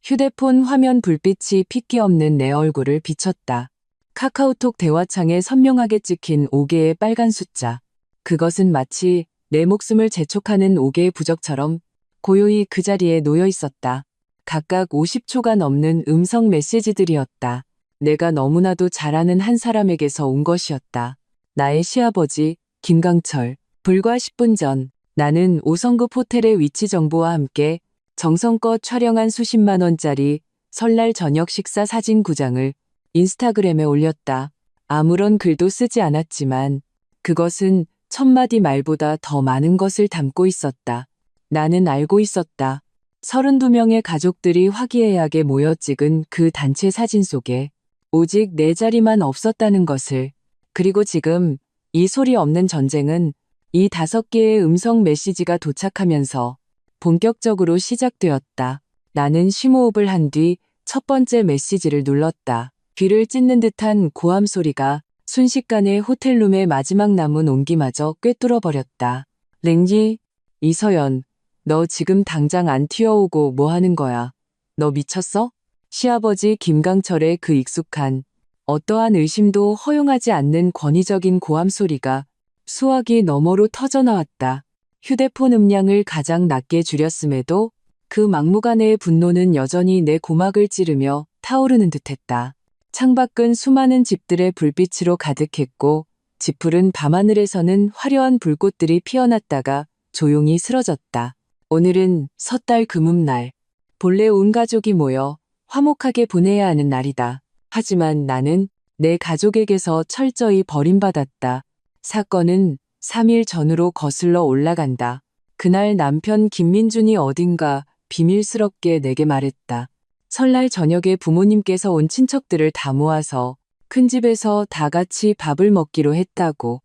휴대폰 화면 불빛이 핏기 없는 내 얼굴을 비췄다. 카카오톡 대화창에 선명하게 찍힌 5개의 빨간 숫자. 그것은 마치 내 목숨을 재촉하는 5개의 부적처럼 고요히 그 자리에 놓여 있었다. 각각 50초가 넘는 음성 메시지들이었다. 내가 너무나도 잘 아는 한 사람에게서 온 것이었다. 나의 시아버지 김강철. 불과 10분 전 나는 5성급 호텔의 위치 정보와 함께 정성껏 촬영한 수십만 원짜리 설날 저녁 식사 사진 9장을 인스타그램에 올렸다. 아무런 글도 쓰지 않았지만 그것은 천마디 말보다 더 많은 것을 담고 있었다. 나는 알고 있었다. 32명의 가족들이 화기애애하게 모여 찍은 그 단체 사진 속에 오직 내 자리만 없었다는 것을. 그리고 지금 이 소리 없는 전쟁은 이 5개의 음성 메시지가 도착하면서 본격적으로 시작되었다. 나는 심호흡을 한 뒤 첫 번째 메시지를 눌렀다. 귀를 찢는 듯한 고함 소리가 순식간에 호텔룸의 마지막 남은 온기마저 꿰뚫어 버렸다. 랭지, 이서연, 너 지금 당장 안 튀어오고 뭐 하는 거야? 너 미쳤어? 시아버지 김강철의 그 익숙한 어떠한 의심도 허용하지 않는 권위적인 고함 소리가 수화기 너머로 터져나왔다. 휴대폰 음량을 가장 낮게 줄였음에도 그 막무가내의 분노는 여전히 내 고막을 찌르며 타오르는 듯했다. 창밖은 수많은 집들의 불빛으로 가득했고 짙푸른 밤하늘에서는 화려한 불꽃들이 피어났다가 조용히 쓰러졌다. 오늘은 섣달 금음날. 본래 온 가족이 모여 화목하게 보내야 하는 날이다. 하지만 나는 내 가족에게서 철저히 버림받았다. 사건은 3일 전으로 거슬러 올라간다. 그날 남편 김민준이 어딘가 비밀스럽게 내게 말했다. 설날 저녁에 부모님께서 온 친척들을 다 모아서 큰 집에서 다 같이 밥을 먹기로 했다고.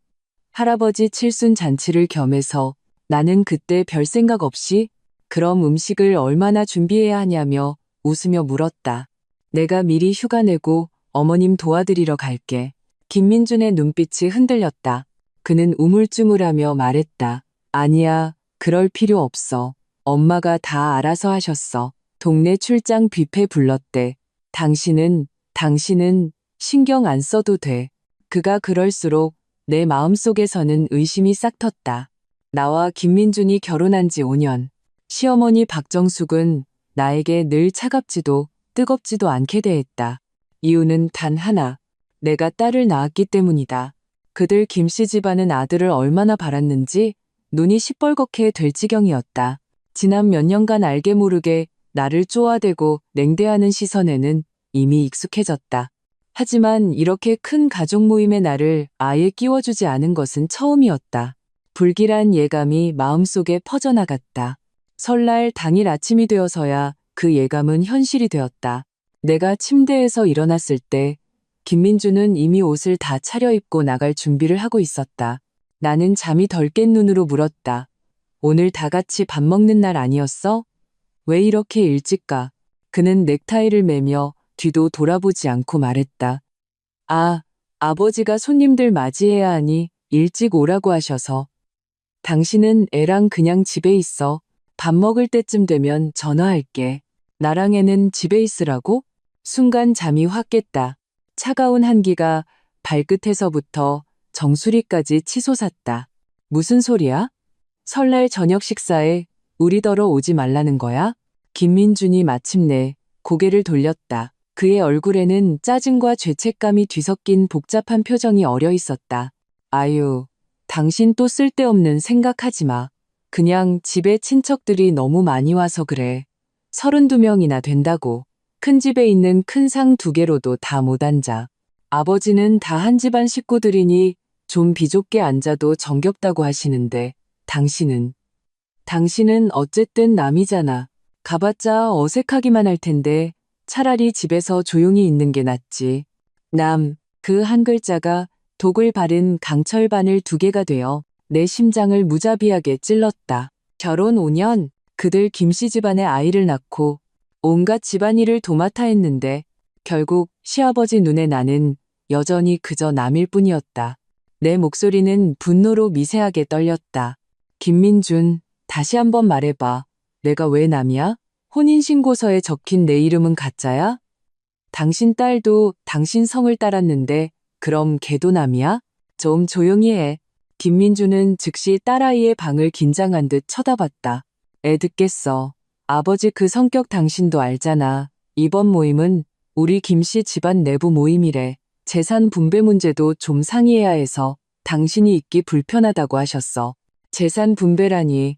할아버지 칠순 잔치를 겸해서. 나는 그때 별 생각 없이 그럼 음식을 얼마나 준비해야 하냐며 웃으며 물었다. 내가 미리 휴가 내고 어머님 도와드리러 갈게. 김민준의 눈빛이 흔들렸다. 그는 우물쭈물하며 말했다. 아니야, 그럴 필요 없어. 엄마가 다 알아서 하셨어. 동네 출장 뷔페 불렀대. 당신은 신경 안 써도 돼. 그가 그럴수록 내 마음속에서는 의심이 싹 텄다. 나와 김민준이 결혼한 지 5년. 시어머니 박정숙은 나에게 늘 차갑지도 뜨겁지도 않게 대했다. 이유는 단 하나. 내가 딸을 낳았기 때문이다. 그들 김씨 집안은 아들을 얼마나 바랐는지 눈이 시뻘겋게 될 지경이었다. 지난 몇 년간 알게 모르게 나를 쪼아대고 냉대하는 시선에는 이미 익숙해졌다. 하지만 이렇게 큰 가족 모임의 나를 아예 끼워주지 않은 것은 처음이었다. 불길한 예감이 마음속에 퍼져나갔다. 설날 당일 아침이 되어서야 그 예감은 현실이 되었다. 내가 침대에서 일어났을 때 김민주는 이미 옷을 다 차려입고 나갈 준비를 하고 있었다. 나는 잠이 덜 깬 눈으로 물었다. 오늘 다 같이 밥 먹는 날 아니었어? 왜 이렇게 일찍 가? 그는 넥타이를 매며 뒤도 돌아보지 않고 말했다. 아, 아버지가 손님들 맞이해야 하니 일찍 오라고 하셔서. 당신은 애랑 그냥 집에 있어. 밥 먹을 때쯤 되면 전화할게. 나랑 애는 집에 있으라고? 순간 잠이 확 깼다. 차가운 한기가 발끝에서부터 정수리까지 치솟았다. 무슨 소리야? 설날 저녁 식사에 우리더러 오지 말라는 거야? 김민준이 마침내 고개를 돌렸다. 그의 얼굴에는 짜증과 죄책감이 뒤섞인 복잡한 표정이 어려 있었다. 아유, 당신 또 쓸데없는 생각하지 마. 그냥 집에 친척들이 너무 많이 와서 그래. 32명이나 된다고. 큰 집에 있는 큰 상 2개로도 다 못 앉아. 아버지는 다 한 집안 식구들이니 좀 비좁게 앉아도 정겹다고 하시는데 당신은 어쨌든 남이잖아. 가봤자 어색하기만 할 텐데 차라리 집에서 조용히 있는 게 낫지. 남, 그 한 글자가 독을 바른 강철바늘 2개가 되어 내 심장을 무자비하게 찔렀다. 결혼 5년, 그들 김씨 집안에 아이를 낳고 온갖 집안일을 도맡아 했는데 결국 시아버지 눈에 나는 여전히 그저 남일 뿐이었다. 내 목소리는 분노로 미세하게 떨렸다. 김민준, 다시 한번 말해봐. 내가 왜 남이야? 혼인신고서에 적힌 내 이름은 가짜야? 당신 딸도 당신 성을 따랐는데 그럼 걔도 남이야? 좀 조용히 해. 김민주는 즉시 딸아이의 방을 긴장한 듯 쳐다봤다. 애 듣겠어. 아버지 그 성격 당신도 알잖아. 이번 모임은 우리 김씨 집안 내부 모임이래. 재산 분배 문제도 좀 상의해야 해서 당신이 있기 불편하다고 하셨어. 재산 분배라니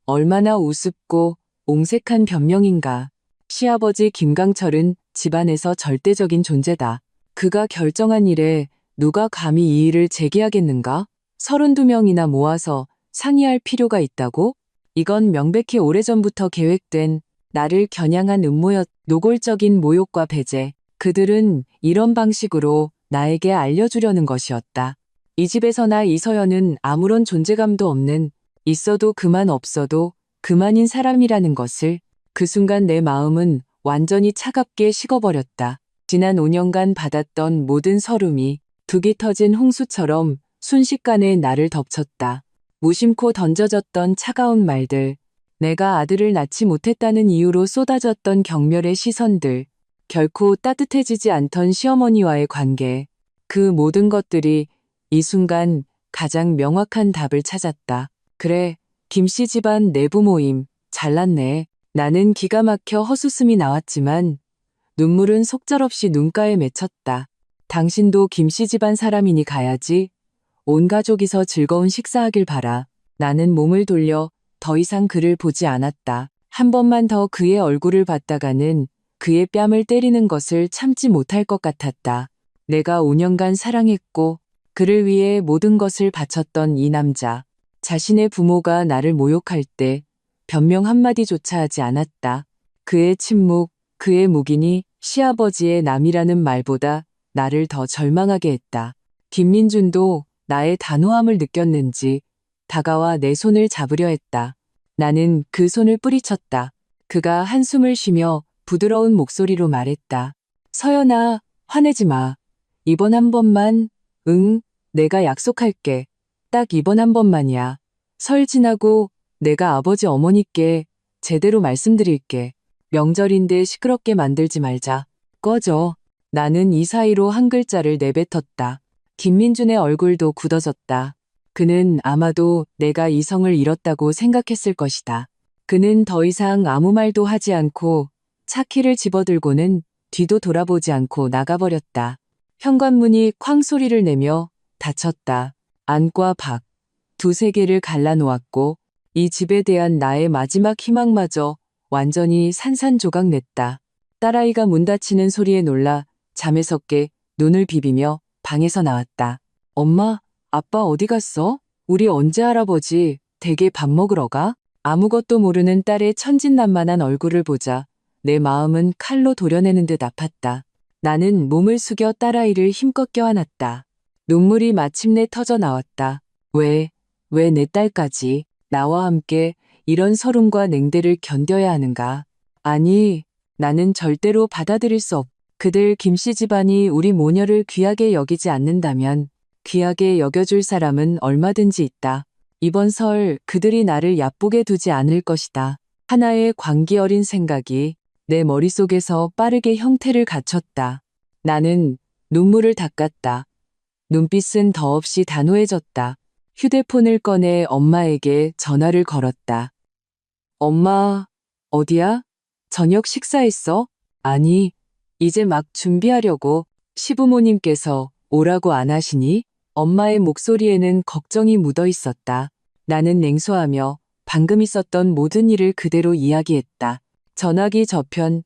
얼마나 우습고 옹색한 변명인가. 시아버지 김강철은 집안에서 절대적인 존재다. 그가 결정한 일에 누가 감히 이 일을 제기하겠는가? 32명이나 모아서 상의할 필요가 있다고? 이건 명백히 오래전부터 계획된 나를 겨냥한 음모였. 노골적인 모욕과 배제. 그들은 이런 방식으로 나에게 알려주려는 것이었다. 이 집에서나 이서연은 아무런 존재감도 없는, 있어도 그만 없어도 그만인 사람이라는 것을. 그 순간 내 마음은 완전히 차갑게 식어버렸다. 지난 5년간 받았던 모든 서름이 둑이 터진 홍수처럼 순식간에 나를 덮쳤다. 무심코 던져졌던 차가운 말들, 내가 아들을 낳지 못했다는 이유로 쏟아졌던 경멸의 시선들, 결코 따뜻해지지 않던 시어머니와의 관계, 그 모든 것들이 이 순간 가장 명확한 답을 찾았다. 그래, 김씨 집안 내부 모임, 잘났네. 나는 기가 막혀 헛웃음이 나왔지만 눈물은 속절없이 눈가에 맺혔다. 당신도 김씨 집안 사람이니 가야지. 온 가족이서 즐거운 식사하길 바라. 나는 몸을 돌려 더 이상 그를 보지 않았다. 한 번만 더 그의 얼굴을 봤다가는 그의 뺨을 때리는 것을 참지 못할 것 같았다. 내가 5년간 사랑했고 그를 위해 모든 것을 바쳤던 이 남자. 자신의 부모가 나를 모욕할 때 변명 한마디조차 하지 않았다. 그의 침묵, 그의 묵인이 시아버지의 남이라는 말보다 나를 더 절망하게 했다. 김민준도 나의 단호함을 느꼈는지 다가와 내 손을 잡으려 했다. 나는 그 손을 뿌리쳤다. 그가 한숨을 쉬며 부드러운 목소리로 말했다. 서연아, 화내지 마. 이번 한 번만, 응, 내가 약속할게. 딱 이번 한 번만이야. 설 지나고 내가 아버지 어머니께 제대로 말씀드릴게. 명절인데 시끄럽게 만들지 말자. 꺼져. 나는 이 사이로 한 글자를 내뱉었다. 김민준의 얼굴도 굳어졌다. 그는 아마도 내가 이성을 잃었다고 생각했을 것이다. 그는 더 이상 아무 말도 하지 않고 차 키를 집어들고는 뒤도 돌아보지 않고 나가버렸다. 현관문이 쾅 소리를 내며 닫혔다. 안과 밖, 두세 개를 갈라놓았고 이 집에 대한 나의 마지막 희망마저 완전히 산산조각 냈다. 딸아이가 문 닫히는 소리에 놀라 잠에서 깨 눈을 비비며 방에서 나왔다. 엄마, 아빠 어디 갔어? 우리 언제 할아버지 댁에 밥 먹으러 가? 아무것도 모르는 딸의 천진난만한 얼굴을 보자 내 마음은 칼로 도려내는 듯 아팠다. 나는 몸을 숙여 딸아이를 힘껏 껴안았다. 눈물이 마침내 터져 나왔다. 왜 내 딸까지 나와 함께 이런 서름과 냉대를 견뎌야 하는가? 아니, 나는 절대로 받아들일 수 없. 그들 김씨 집안이 우리 모녀를 귀하게 여기지 않는다면 귀하게 여겨줄 사람은 얼마든지 있다. 이번 설 그들이 나를 얕보게 두지 않을 것이다. 하나의 광기 어린 생각이 내 머릿속에서 빠르게 형태를 갖췄다. 나는 눈물을 닦았다. 눈빛은 더없이 단호해졌다. 휴대폰을 꺼내 엄마에게 전화를 걸었다. 엄마, 어디야? 저녁 식사했어? 아니, 이제 막 준비하려고. 시부모님께서 오라고 안 하시니? 엄마의 목소리에는 걱정이 묻어 있었다. 나는 냉소하며 방금 있었던 모든 일을 그대로 이야기했다. 전화기 저편,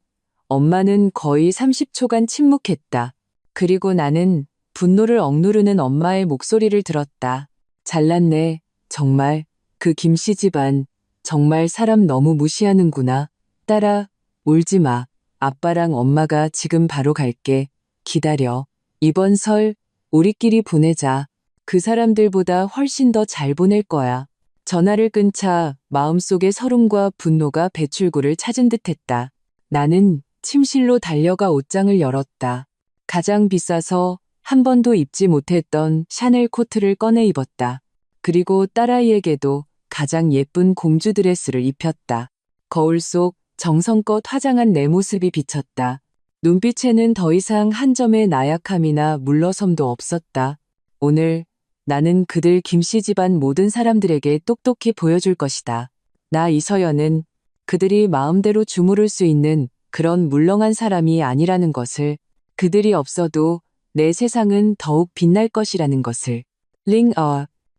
엄마는 거의 30초간 침묵했다. 그리고 나는 분노를 억누르는 엄마의 목소리를 들었다. 잘났네, 정말. 그 김씨 집안, 정말 사람 너무 무시하는구나. 딸아, 울지 마. 아빠랑 엄마가 지금 바로 갈게. 기다려. 이번 설 우리끼리 보내자. 그 사람들보다 훨씬 더 잘 보낼 거야. 전화를 끊자 마음속의 서름과 분노가 배출구를 찾은 듯했다. 나는 침실로 달려가 옷장을 열었다. 가장 비싸서 한 번도 입지 못했던 샤넬 코트를 꺼내 입었다. 그리고 딸아이에게도 가장 예쁜 공주 드레스를 입혔다. 거울 속 정성껏 화장한 내 모습이 비쳤다. 눈빛에는 더 이상 한 점의 나약함이나 물러섬도 없었다. 오늘 나는 그들 김씨 집안 모든 사람들에게 똑똑히 보여줄 것이다. 나 이서연은 그들이 마음대로 주무를 수 있는 그런 물렁한 사람이 아니라는 것을, 그들이 없어도 내 세상은 더욱 빛날 것이라는 것을.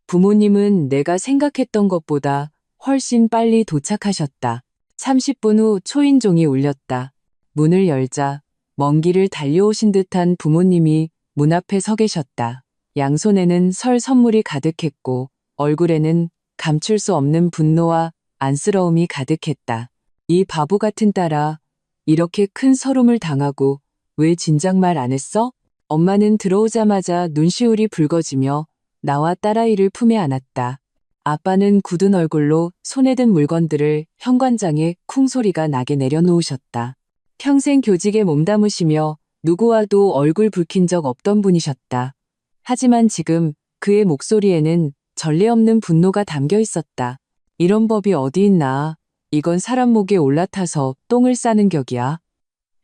부모님은 내가 생각했던 것보다 훨씬 빨리 도착하셨다. 30분 후 초인종이 울렸다. 문을 열자 먼 길을 달려오신 듯한 부모님이 문 앞에 서 계셨다. 양손에는 설 선물이 가득했고 얼굴에는 감출 수 없는 분노와 안쓰러움이 가득했다. 이 바보 같은 딸아, 이렇게 큰 서름을 당하고 왜 진작 말 안 했어? 엄마는 들어오자마자 눈시울이 붉어지며 나와 딸아이를 품에 안았다. 아빠는 굳은 얼굴로 손에 든 물건들을 현관장에 쿵 소리가 나게 내려놓으셨다. 평생 교직에 몸담으시며 누구와도 얼굴 붉힌 적 없던 분이셨다. 하지만 지금 그의 목소리에는 전례 없는 분노가 담겨 있었다. 이런 법이 어디 있나. 이건 사람 목에 올라타서 똥을 싸는 격이야.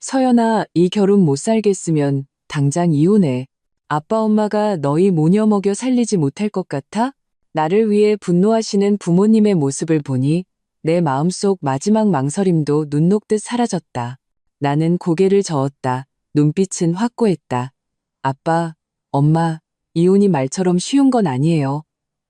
서연아, 이 결혼 못 살겠으면 당장 이혼해. 아빠 엄마가 너희 모녀 먹여 살리지 못할 것 같아? 나를 위해 분노하시는 부모님의 모습을 보니 내 마음속 마지막 망설임도 눈 녹듯 사라졌다. 나는 고개를 저었다. 눈빛은 확고했다. 아빠, 엄마, 이혼이 말처럼 쉬운 건 아니에요.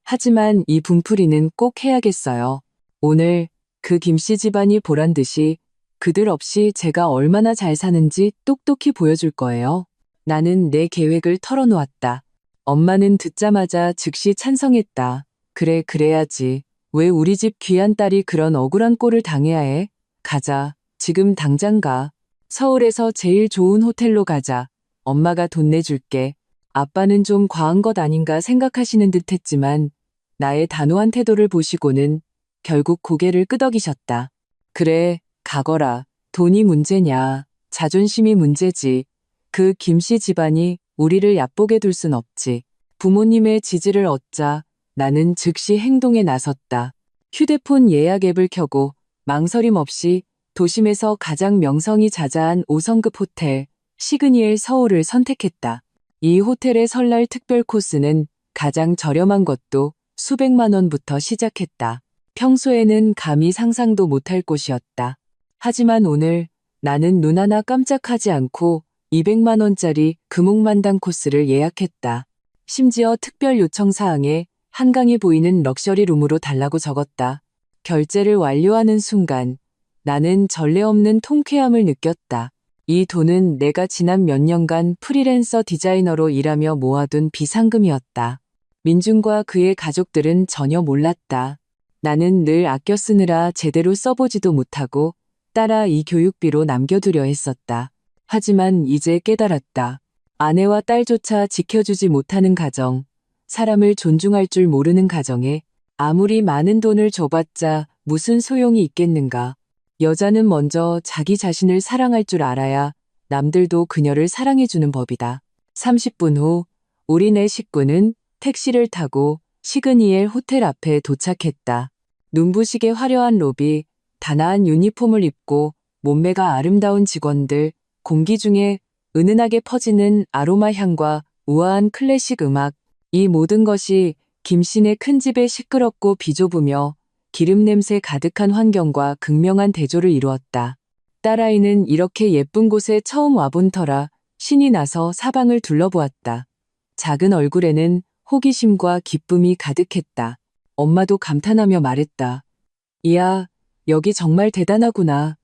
하지만 이 분풀이는 꼭 해야겠어요. 오늘 그 김씨 집안이 보란 듯이 그들 없이 제가 얼마나 잘 사는지 똑똑히 보여줄 거예요. 나는 내 계획을 털어놓았다. 엄마는 듣자마자 즉시 찬성했다. 그래, 그래야지. 왜 우리 집 귀한 딸이 그런 억울한 꼴을 당해야 해? 가자. 지금 당장 가. 서울에서 제일 좋은 호텔로 가자. 엄마가 돈 내줄게. 아빠는 좀 과한 것 아닌가 생각하시는 듯 했지만 나의 단호한 태도를 보시고는 결국 고개를 끄덕이셨다. 그래, 가거라. 돈이 문제냐. 자존심이 문제지. 그 김씨 집안이 우리를 얕보게 둘 순 없지. 부모님의 지지를 얻자 나는 즉시 행동에 나섰다. 휴대폰 예약 앱을 켜고 망설임 없이 도심에서 가장 명성이 자자한 5성급 호텔 시그니엘 서울을 선택했다. 이 호텔의 설날 특별 코스는 가장 저렴한 것도 수백만 원부터 시작했다. 평소에는 감히 상상도 못할 곳이었다. 하지만 오늘 나는 눈 하나 깜짝하지 않고 200만 원짜리 금옥만당 코스를 예약했다. 심지어 특별 요청 사항에 한강이 보이는 럭셔리 룸으로 달라고 적었다. 결제를 완료하는 순간 나는 전례 없는 통쾌함을 느꼈다. 이 돈은 내가 지난 몇 년간 프리랜서 디자이너로 일하며 모아둔 비상금이었다. 민준과 그의 가족들은 전혀 몰랐다. 나는 늘 아껴 쓰느라 제대로 써보지도 못하고 따라 이 교육비로 남겨두려 했었다. 하지만 이제 깨달았다. 아내와 딸조차 지켜주지 못하는 가정, 사람을 존중할 줄 모르는 가정에 아무리 많은 돈을 줘봤자 무슨 소용이 있겠는가. 여자는 먼저 자기 자신을 사랑할 줄 알아야 남들도 그녀를 사랑해주는 법이다. 30분 후 우리 네 식구는 택시를 타고 시그니엘 호텔 앞에 도착했다. 눈부시게 화려한 로비, 단아한 유니폼을 입고 몸매가 아름다운 직원들, 공기 중에 은은하게 퍼지는 아로마 향과 우아한 클래식 음악, 이 모든 것이 김씨네 큰 집에 시끄럽고 비좁으며 기름 냄새 가득한 환경과 극명한 대조를 이루었다. 딸아이는 이렇게 예쁜 곳에 처음 와본 터라 신이 나서 사방을 둘러보았다. 작은 얼굴에는 호기심과 기쁨이 가득했다. 엄마도 감탄하며 말했다. 이야, 여기 정말 대단하구나.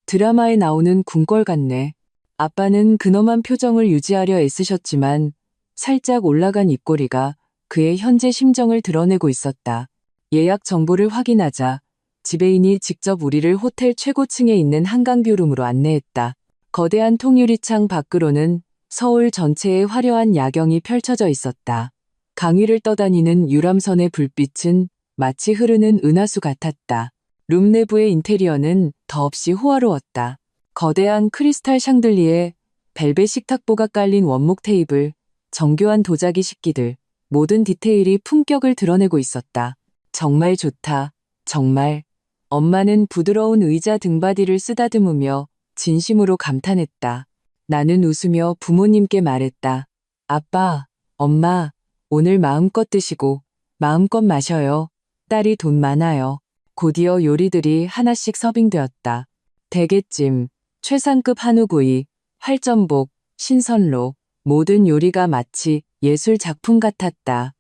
드라마에 나오는 궁궐 같네. 아빠는 근엄한 표정을 유지하려 애쓰셨지만 살짝 올라간 입꼬리가 그의 현재 심정을 드러내고 있었다. 예약 정보를 확인하자 지배인이 직접 우리를 호텔 최고층에 있는 한강뷰룸으로 안내했다. 거대한 통유리창 밖으로는 서울 전체의 화려한 야경이 펼쳐져 있었다. 강위를 떠다니는 유람선의 불빛은 마치 흐르는 은하수 같았다. 룸 내부의 인테리어는 더없이 호화로웠다. 거대한 크리스탈 샹들리에 벨벳 식탁보가 깔린 원목 테이블, 정교한 도자기 식기들, 모든 디테일이 품격을 드러내고 있었다. 정말 좋다. 정말. 엄마는 부드러운 의자 등받이를 쓰다듬으며 진심으로 감탄했다. 나는 웃으며 부모님께 말했다. 아빠, 엄마, 오늘 마음껏 드시고 마음껏 마셔요. 딸이 돈 많아요. 곧이어 요리들이 하나씩 서빙되었다. 대게찜, 최상급 한우구이, 활전복, 신선로, 모든 요리가 마치 예술 작품 같았다.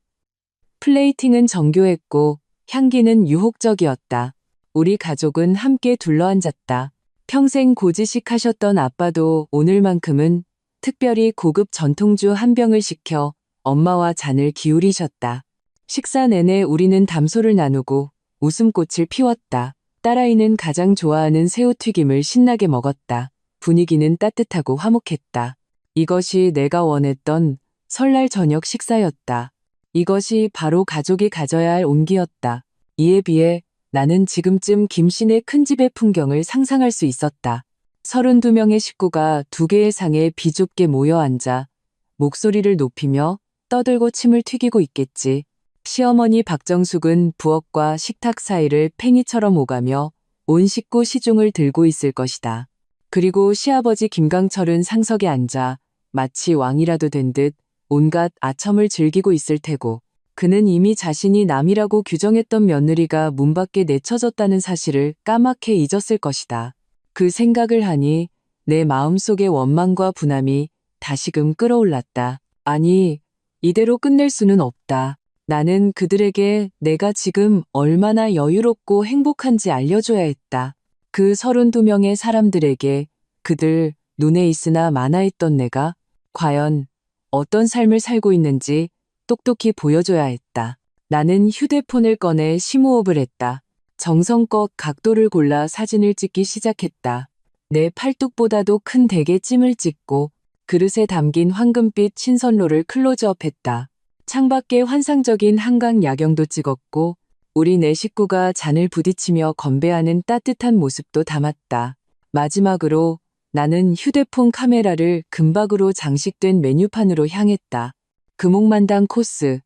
플레이팅은 정교했고 향기는 유혹적이었다. 우리 가족은 함께 둘러앉았다. 평생 고지식 하셨던 아빠도 오늘만큼은 특별히 고급 전통주 한 병을 시켜 엄마와 잔을 기울이셨다. 식사 내내 우리는 담소를 나누고 웃음꽃을 피웠다. 딸아이는 가장 좋아하는 새우튀김을 신나게 먹었다. 분위기는 따뜻하고 화목했다. 이것이 내가 원했던 설날 저녁 식사였다. 이것이 바로 가족이 가져야 할 온기였다. 이에 비해 나는 지금쯤 김씨네 큰 집의 풍경을 상상할 수 있었다. 32명의 식구가 두 개의 상에 비좁게 모여 앉아 목소리를 높이며 떠들고 침을 튀기고 있겠지. 시어머니 박정숙은 부엌과 식탁 사이를 팽이처럼 오가며 온 식구 시중을 들고 있을 것이다. 그리고 시아버지 김강철은 상석에 앉아 마치 왕이라도 된 듯 온갖 아첨을 즐기고 있을 테고, 그는 이미 자신이 남이라고 규정했던 며느리가 문 밖에 내쳐졌다는 사실을 까맣게 잊었을 것이다. 그 생각을 하니 내 마음속의 원망과 분함이 다시금 끌어올랐다. 아니, 이대로 끝낼 수는 없다. 나는 그들에게 내가 지금 얼마나 여유롭고 행복한지 알려줘야 했다. 그 32명의 사람들에게 그들 눈에 있으나 마나했던 내가 과연 어떤 삶을 살고 있는지 똑똑히 보여줘야 했다. 나는 휴대폰을 꺼내 심호흡을 했다. 정성껏 각도를 골라 사진을 찍기 시작했다. 내 팔뚝보다도 큰 대게찜을 찍고 그릇에 담긴 황금빛 신선로를 클로즈업했다. 창밖의 환상적인 한강 야경도 찍었고 우리 네 식구가 잔을 부딪히며 건배하는 따뜻한 모습도 담았다. 마지막으로 나는 휴대폰 카메라를 금박으로 장식된 메뉴판으로 향했다. 금옥만당 코스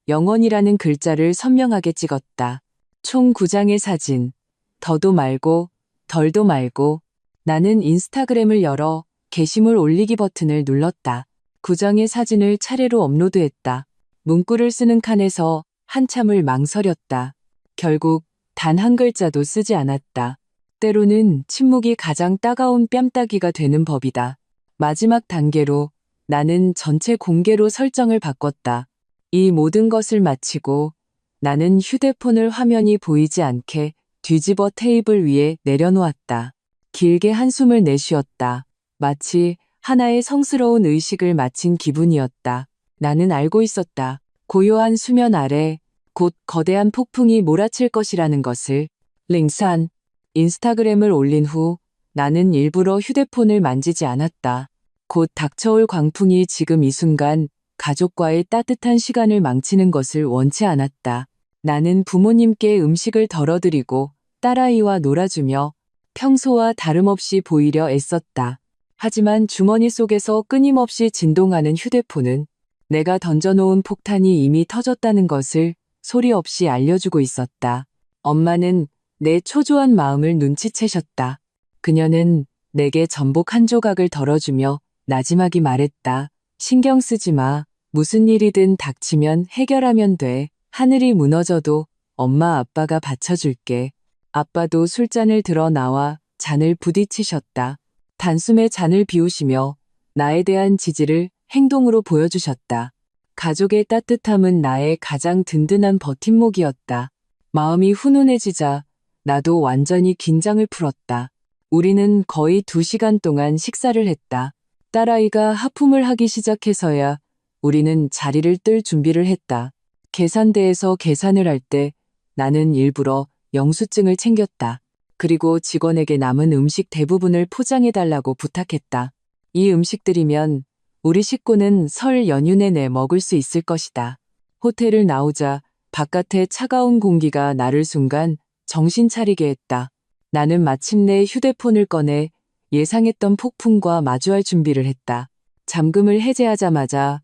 영원이라는 글자를 선명하게 찍었다. 총 9장의 사진. 더도 말고 덜도 말고. 나는 인스타그램을 열어 게시물 올리기 버튼을 눌렀다. 9장의 사진을 차례로 업로드했다. 문구를 쓰는 칸에서 한참을 망설였다. 결국 단 한 글자도 쓰지 않았다. 때로는 침묵이 가장 따가운 뺨따기가 되는 법이다. 마지막 단계로 나는 전체 공개로 설정을 바꿨다. 이 모든 것을 마치고 나는 휴대폰을 화면이 보이지 않게 뒤집어 테이블 위에 내려놓았다. 길게 한숨을 내쉬었다. 마치 하나의 성스러운 의식을 마친 기분이었다. 나는 알고 있었다. 고요한 수면 아래 곧 거대한 폭풍이 몰아칠 것이라는 것을. 링산 인스타그램을 올린 후 나는 일부러 휴대폰을 만지지 않았다. 곧 닥쳐올 광풍이 지금 이 순간 가족과의 따뜻한 시간을 망치는 것을 원치 않았다. 나는 부모님께 음식을 덜어드리고 딸아이와 놀아주며 평소와 다름없이 보이려 애썼다. 하지만 주머니 속에서 끊임없이 진동하는 휴대폰은 내가 던져놓은 폭탄이 이미 터졌다는 것을 소리 없이 알려주고 있었다. 엄마는 내 초조한 마음을 눈치채셨다. 그녀는 내게 전복 한 조각을 덜어주며 나지막이 말했다. 신경 쓰지 마. 무슨 일이든 닥치면 해결하면 돼. 하늘이 무너져도 엄마 아빠가 받쳐줄게. 아빠도 술잔을 들어 나와 잔을 부딪히셨다. 단숨에 잔을 비우시며 나에 대한 지지를 행동으로 보여주셨다. 가족의 따뜻함은 나의 가장 든든한 버팀목이었다. 마음이 훈훈해지자 나도 완전히 긴장을 풀었다. 우리는 거의 2시간 동안 식사를 했다. 딸아이가 하품을 하기 시작해서야 우리는 자리를 뜰 준비를 했다. 계산대에서 계산을 할 때 나는 일부러 영수증을 챙겼다. 그리고 직원에게 남은 음식 대부분을 포장해달라고 부탁했다. 이 음식들이면 우리 식구는 설 연휴 내내 먹을 수 있을 것이다. 호텔을 나오자 바깥의 차가운 공기가 나를 순간 정신 차리게 했다. 나는 마침내 휴대폰을 꺼내 예상했던 폭풍과 마주할 준비를 했다. 잠금을 해제하자마자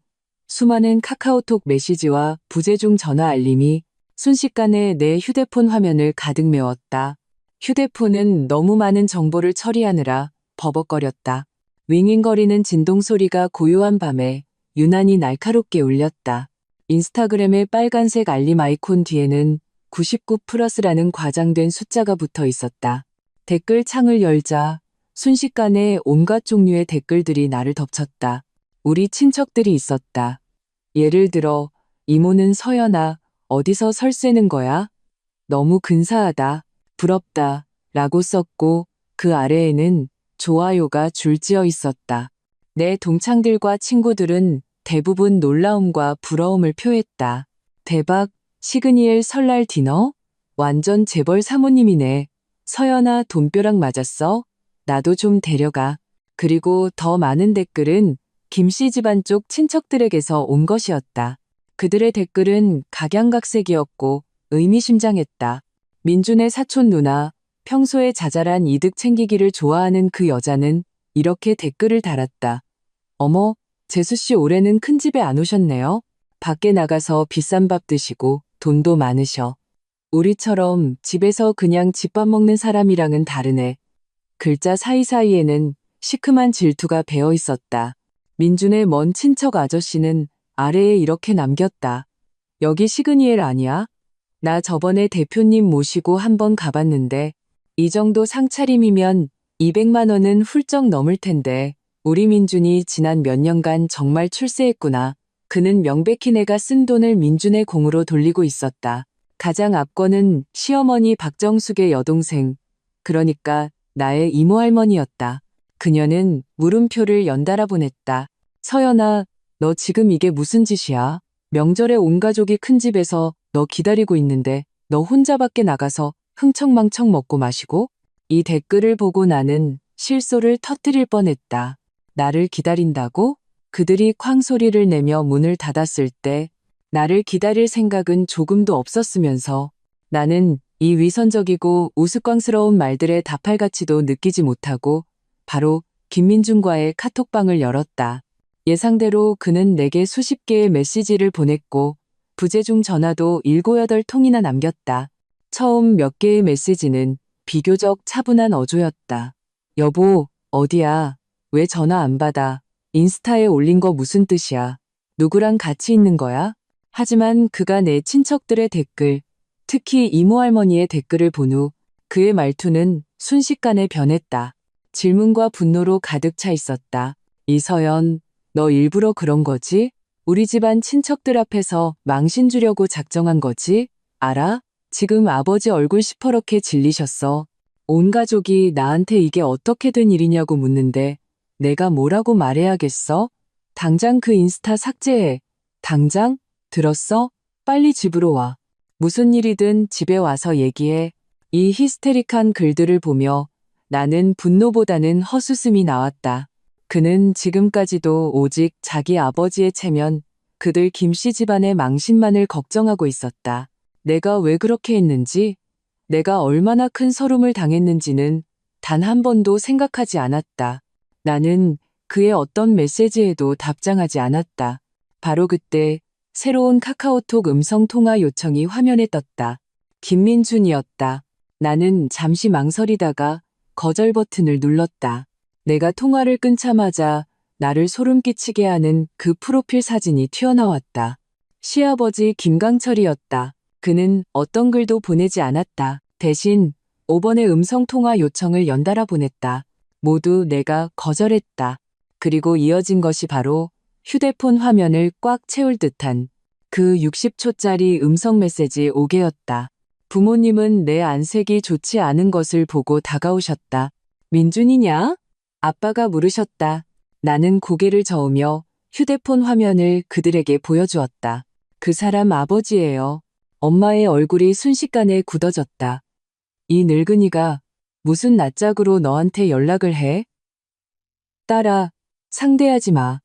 수많은 카카오톡 메시지와 부재중 전화 알림이 순식간에 내 휴대폰 화면을 가득 메웠다. 휴대폰은 너무 많은 정보를 처리하느라 버벅거렸다. 윙윙거리는 진동 소리가 고요한 밤에 유난히 날카롭게 울렸다. 인스타그램의 빨간색 알림 아이콘 뒤에는 99 플러스라는 과장된 숫자가 붙어 있었다. 댓글 창을 열자 순식간에 온갖 종류의 댓글들이 나를 덮쳤다. 우리 친척들이 있었다. 예를 들어, 이모는 서연아, 어디서 설세는 거야? 너무 근사하다. 부럽다. 라고 썼고 그 아래에는 좋아요가 줄지어 있었다. 내 동창들과 친구들은 대부분 놀라움과 부러움을 표했다. 대박, 시그니엘 설날 디너? 완전 재벌 사모님이네. 서연아 돈벼락 맞았어? 나도 좀 데려가. 그리고 더 많은 댓글은 김씨 집안 쪽 친척들에게서 온 것이었다. 그들의 댓글은 각양각색이었고 의미심장했다. 민준의 사촌 누나, 평소에 자잘한 이득 챙기기를 좋아하는 그 여자는 이렇게 댓글을 달았다. 어머, 재수씨 올해는 큰 집에 안 오셨네요. 밖에 나가서 비싼 밥 드시고 돈도 많으셔. 우리처럼 집에서 그냥 집밥 먹는 사람이랑은 다르네. 글자 사이사이에는 시큼한 질투가 배어 있었다. 민준의 먼 친척 아저씨는 아래에 이렇게 남겼다. 여기 시그니엘 아니야? 나 저번에 대표님 모시고 한번 가봤는데 이 정도 상차림이면 200만 원은 훌쩍 넘을 텐데 우리 민준이 지난 몇 년간 정말 출세했구나. 그는 명백히 내가 쓴 돈을 민준의 공으로 돌리고 있었다. 가장 앞권은 시어머니 박정숙의 여동생, 그러니까 나의 이모 할머니였다. 그녀는 물음표를 연달아 보냈다. 서연아, 너 지금 이게 무슨 짓이야? 명절에 온 가족이 큰 집에서 너 기다리고 있는데 너 혼자 밖에 나가서 흥청망청 먹고 마시고? 이 댓글을 보고 나는 실소를 터뜨릴 뻔했다. 나를 기다린다고? 그들이 쾅 소리를 내며 문을 닫았을 때 나를 기다릴 생각은 조금도 없었으면서 나는 이 위선적이고 우스꽝스러운 말들의 답할 가치도 느끼지 못하고 바로 김민준과의 카톡방을 열었다. 예상대로 그는 내게 수십 개의 메시지를 보냈고 부재중 전화도 7, 8통이나 남겼다. 처음 몇 개의 메시지는 비교적 차분한 어조였다. 여보, 어디야? 왜 전화 안 받아? 인스타에 올린 거 무슨 뜻이야? 누구랑 같이 있는 거야? 하지만 그가 내 친척들의 댓글, 특히 이모 할머니의 댓글을 본 후 그의 말투는 순식간에 변했다. 질문과 분노로 가득 차 있었다. 이서연, 너 일부러 그런 거지? 우리 집안 친척들 앞에서 망신 주려고 작정한 거지? 알아? 지금 아버지 얼굴 시퍼렇게 질리셨어. 온 가족이 나한테 이게 어떻게 된 일이냐고 묻는데 내가 뭐라고 말해야겠어? 당장 그 인스타 삭제해. 당장? 들었어? 빨리 집으로 와. 무슨 일이든 집에 와서 얘기해. 이 히스테릭한 글들을 보며 나는 분노보다는 허수음이 나왔다. 그는 지금까지도 오직 자기 아버지의 체면, 그들 김씨 집안의 망신만을 걱정하고 있었다. 내가 왜 그렇게 했는지, 내가 얼마나 큰 서름을 당했는지는 단 한 번도 생각하지 않았다. 나는 그의 어떤 메시지에도 답장하지 않았다. 바로 그때 새로운 카카오톡 음성통화 요청이 화면에 떴다. 김민준이었다. 나는 잠시 망설이다가 거절 버튼을 눌렀다. 내가 통화를 끊자마자 나를 소름 끼치게 하는 그 프로필 사진이 튀어나왔다. 시아버지 김강철이었다. 그는 어떤 글도 보내지 않았다. 대신 5번의 음성통화 요청을 연달아 보냈다. 모두 내가 거절했다. 그리고 이어진 것이 바로 휴대폰 화면을 꽉 채울 듯한 그 60초짜리 음성 메시지 5개였다. 부모님은 내 안색이 좋지 않은 것을 보고 다가오셨다. 민준이냐? 아빠가 물으셨다. 나는 고개를 저으며 휴대폰 화면을 그들에게 보여주었다. 그 사람 아버지예요. 엄마의 얼굴이 순식간에 굳어졌다. 이 늙은이가 무슨 낯짝으로 너한테 연락을 해? 딸아, 상대하지 마.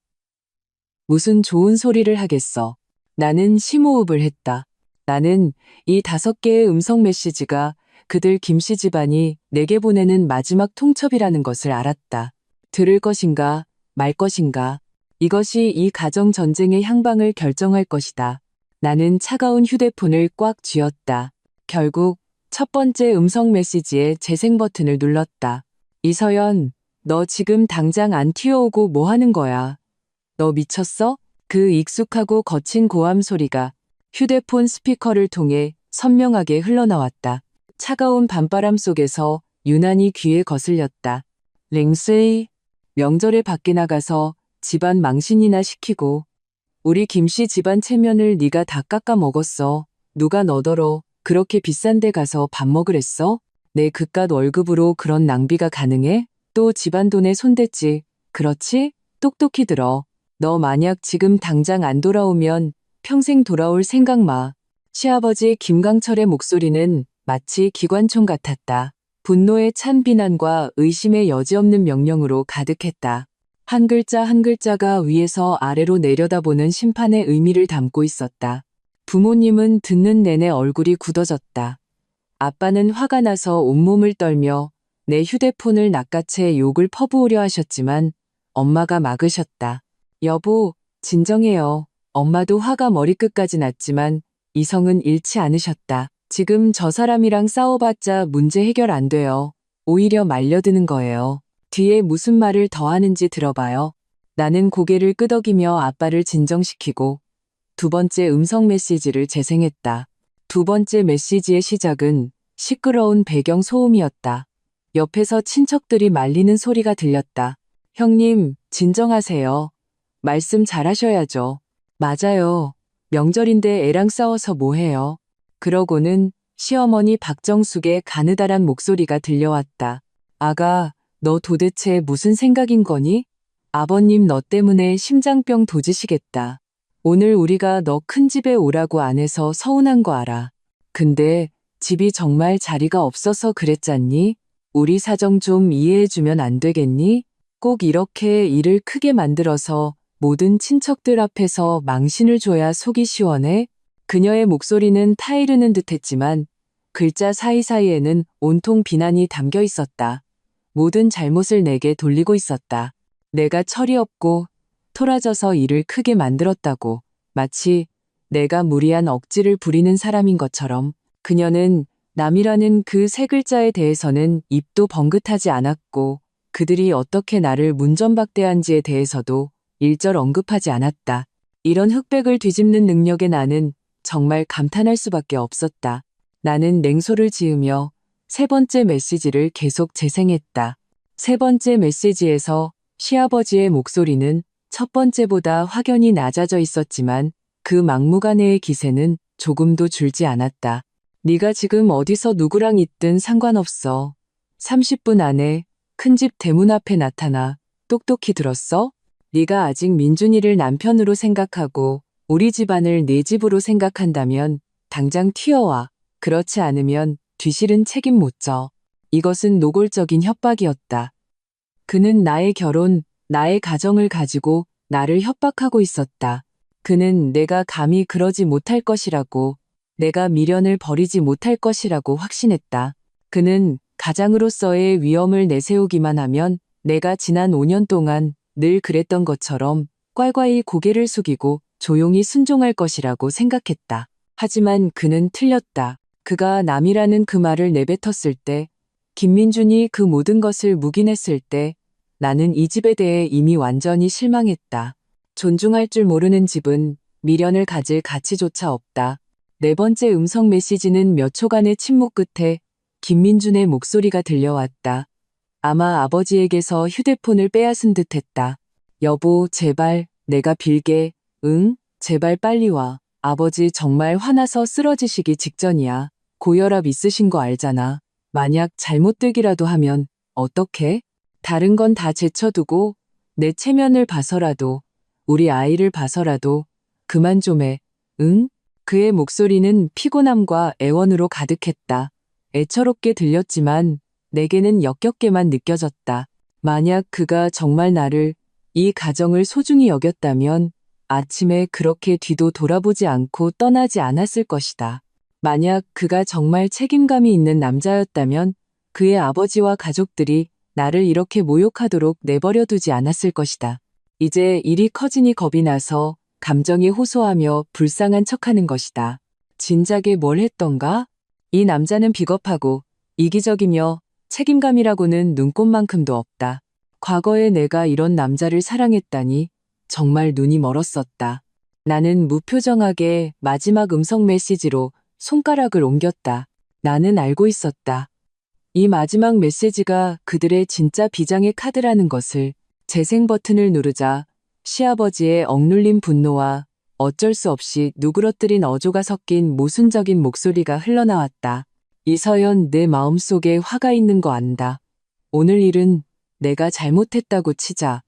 무슨 좋은 소리를 하겠어. 나는 심호흡을 했다. 나는 이 5개의 음성 메시지가 그들 김씨 집안이 내게 보내는 마지막 통첩이라는 것을 알았다. 들을 것인가, 말 것인가. 이것이 이 가정 전쟁의 향방을 결정할 것이다. 나는 차가운 휴대폰을 꽉 쥐었다. 결국 첫 번째 음성 메시지에 재생 버튼을 눌렀다. 이서연, 너 지금 당장 안 튀어오고 뭐 하는 거야? 너 미쳤어? 그 익숙하고 거친 고함 소리가 휴대폰 스피커를 통해 선명하게 흘러나왔다. 차가운 밤바람 속에서 유난히 귀에 거슬렸다. 랭세이, 명절에 밖에 나가서 집안 망신이나 시키고 우리 김씨 집안 체면을 네가 다 깎아 먹었어. 누가 너더러 그렇게 비싼 데 가서 밥 먹으랬어? 내 그깟 월급으로 그런 낭비가 가능해? 또 집안 돈에 손댔지. 그렇지? 똑똑히 들어. 너 만약 지금 당장 안 돌아오면 평생 돌아올 생각 마. 시아버지 김강철의 목소리는 마치 기관총 같았다. 분노에 찬 비난과 의심의 여지없는 명령으로 가득했다. 한 글자 한 글자가 위에서 아래로 내려다보는 심판의 의미를 담고 있었다. 부모님은 듣는 내내 얼굴이 굳어졌다. 아빠는 화가 나서 온몸을 떨며 내 휴대폰을 낚아채 욕을 퍼부으려 하셨지만 엄마가 막으셨다. 여보, 진정해요. 엄마도 화가 머리끝까지 났지만 이성은 잃지 않으셨다. 지금 저 사람이랑 싸워봤자 문제 해결 안 돼요. 오히려 말려드는 거예요. 뒤에 무슨 말을 더 하는지 들어봐요. 나는 고개를 끄덕이며 아빠를 진정시키고 두 번째 음성 메시지를 재생했다. 두 번째 메시지의 시작은 시끄러운 배경 소음이었다. 옆에서 친척들이 말리는 소리가 들렸다. 형님, 진정하세요. 말씀 잘하셔야죠. 맞아요. 명절인데 애랑 싸워서 뭐해요. 그러고는 시어머니 박정숙의 가느다란 목소리가 들려왔다. 아가, 너 도대체 무슨 생각인 거니? 아버님 너 때문에 심장병 도지시겠다. 오늘 우리가 너 큰 집에 오라고 안 해서 서운한 거 알아. 근데 집이 정말 자리가 없어서 그랬잖니? 우리 사정 좀 이해해주면 안 되겠니? 꼭 이렇게 일을 크게 만들어서 모든 친척들 앞에서 망신을 줘야 속이 시원해? 그녀의 목소리는 타이르는 듯했지만 글자 사이사이에는 온통 비난이 담겨 있었다. 모든 잘못을 내게 돌리고 있었다. 내가 철이 없고 토라져서 일을 크게 만들었다고. 마치 내가 무리한 억지를 부리는 사람인 것처럼. 그녀는 남이라는 그 세 글자에 대해서는 입도 번긋하지 않았고 그들이 어떻게 나를 문전박대한지에 대해서도 일절 언급하지 않았다. 이런 흑백을 뒤집는 능력에 나는 정말 감탄할 수밖에 없었다. 나는 냉소를 지으며 세 번째 메시지를 계속 재생했다. 세 번째 메시지에서 시아버지의 목소리는 첫 번째보다 확연히 낮아져 있었지만 그 막무가내의 기세는 조금도 줄지 않았다. 네가 지금 어디서 누구랑 있든 상관없어. 30분 안에 큰 집 대문 앞에 나타나. 똑똑히 들었어? 네가 아직 민준이를 남편으로 생각하고 우리 집안을 네 집으로 생각한다면 당장 튀어와. 그렇지 않으면 뒤실은 책임 못 져. 이것은 노골적인 협박이었다. 그는 나의 결혼, 나의 가정을 가지고 나를 협박하고 있었다. 그는 내가 감히 그러지 못할 것이라고, 내가 미련을 버리지 못할 것이라고 확신했다. 그는 가장으로서의 위엄을 내세우기만 하면 내가 지난 5년 동안 늘 그랬던 것처럼 꽐꽐이 고개를 숙이고 조용히 순종할 것이라고 생각했다. 하지만 그는 틀렸다. 그가 남이라는 그 말을 내뱉었을 때, 김민준이 그 모든 것을 묵인했을 때 나는 이 집에 대해 이미 완전히 실망했다. 존중할 줄 모르는 집은 미련을 가질 가치조차 없다. 네 번째 음성 메시지는 몇 초간의 침묵 끝에 김민준의 목소리가 들려왔다. 아마 아버지에게서 휴대폰을 빼앗은 듯했다. 여보, 제발, 내가 빌게. 응? 제발 빨리 와. 아버지 정말 화나서 쓰러지시기 직전이야. 고혈압 있으신 거 알잖아. 만약 잘못되기라도 하면 어떡해? 다른 건 다 제쳐두고 내 체면을 봐서라도 우리 아이를 봐서라도 그만 좀 해. 응? 그의 목소리는 피곤함과 애원으로 가득했다. 애처롭게 들렸지만 내게는 역겹게만 느껴졌다. 만약 그가 정말 나를, 이 가정을 소중히 여겼다면 아침에 그렇게 뒤도 돌아보지 않고 떠나지 않았을 것이다. 만약 그가 정말 책임감이 있는 남자였다면 그의 아버지와 가족들이 나를 이렇게 모욕하도록 내버려 두지 않았을 것이다. 이제 일이 커지니 겁이 나서 감정이 호소하며 불쌍한 척하는 것이다. 진작에 뭘 했던가? 이 남자는 비겁하고 이기적이며 책임감이라고는 눈꼽만큼도 없다. 과거에 내가 이런 남자를 사랑했다니 정말 눈이 멀었었다. 나는 무표정하게 마지막 음성 메시지로 손가락을 옮겼다. 나는 알고 있었다. 이 마지막 메시지가 그들의 진짜 비장의 카드라는 것을. 재생 버튼을 누르자 시아버지의 억눌린 분노와 어쩔 수 없이 누그러뜨린 어조가 섞인 모순적인 목소리가 흘러나왔다. 이서연, 내 마음속에 화가 있는 거 안다. 오늘 일은 내가 잘못했다고 치자.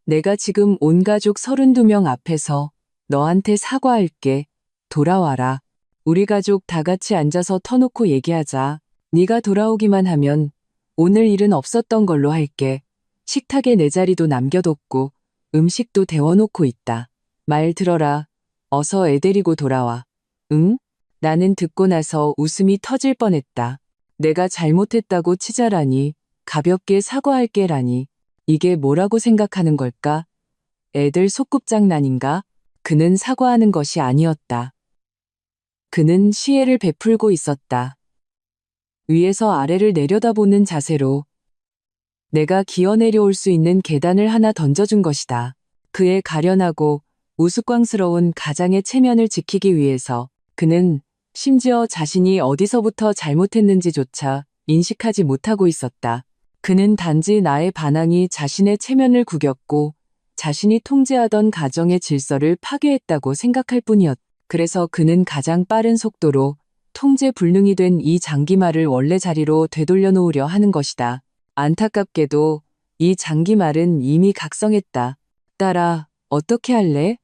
내가 지금 온 가족 32명 앞에서 너한테 사과할게. 돌아와라. 우리 가족 다 같이 앉아서 터놓고 얘기하자. 네가 돌아오기만 하면 오늘 일은 없었던 걸로 할게. 식탁에 내 자리도 남겨뒀고 음식도 데워놓고 있다. 말 들어라. 어서 애 데리고 돌아와. 응? 나는 듣고 나서 웃음이 터질 뻔했다. 내가 잘못했다고 치자라니, 가볍게 사과할게라니. 이게 뭐라고 생각하는 걸까? 애들 소꿉장난인가? 그는 사과하는 것이 아니었다. 그는 시혜를 베풀고 있었다. 위에서 아래를 내려다보는 자세로 내가 기어 내려올 수 있는 계단을 하나 던져준 것이다. 그의 가련하고 우스꽝스러운 가장의 체면을 지키기 위해서 그는 심지어 자신이 어디서부터 잘못했는지조차 인식하지 못하고 있었다. 그는 단지 나의 반항이 자신의 체면을 구겼고 자신이 통제하던 가정의 질서를 파괴했다고 생각할 뿐이었다. 그래서 그는 가장 빠른 속도로 통제 불능이 된 이 장기말을 원래 자리로 되돌려 놓으려 하는 것이다. 안타깝게도 이 장기말은 이미 각성했다. 딸아, 어떻게 할래?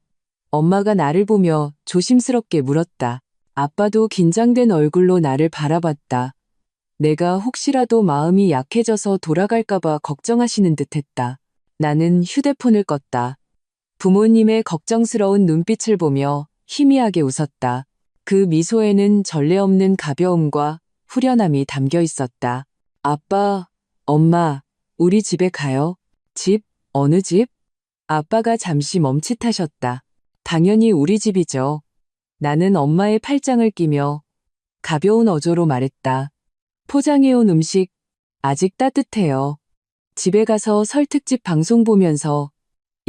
엄마가 나를 보며 조심스럽게 물었다. 아빠도 긴장된 얼굴로 나를 바라봤다. 내가 혹시라도 마음이 약해져서 돌아갈까봐 걱정하시는 듯했다. 나는 휴대폰을 껐다. 부모님의 걱정스러운 눈빛을 보며 희미하게 웃었다. 그 미소에는 전례 없는 가벼움과 후련함이 담겨 있었다. 아빠, 엄마, 우리 집에 가요. 집? 어느 집? 아빠가 잠시 멈칫하셨다. 당연히 우리 집이죠. 나는 엄마의 팔짱을 끼며 가벼운 어조로 말했다. 포장해온 음식 아직 따뜻해요. 집에 가서 설 특집 방송 보면서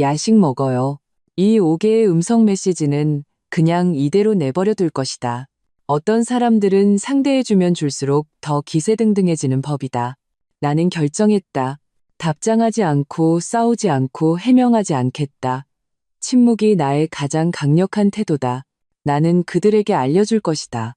야식 먹어요. 이 5개의 음성 메시지는 그냥 이대로 내버려 둘 것이다. 어떤 사람들은 상대해주면 줄수록 더 기세등등해지는 법이다. 나는 결정했다. 답장하지 않고 싸우지 않고 해명하지 않겠다. 침묵이 나의 가장 강력한 태도다. 나는 그들에게 알려줄 것이다.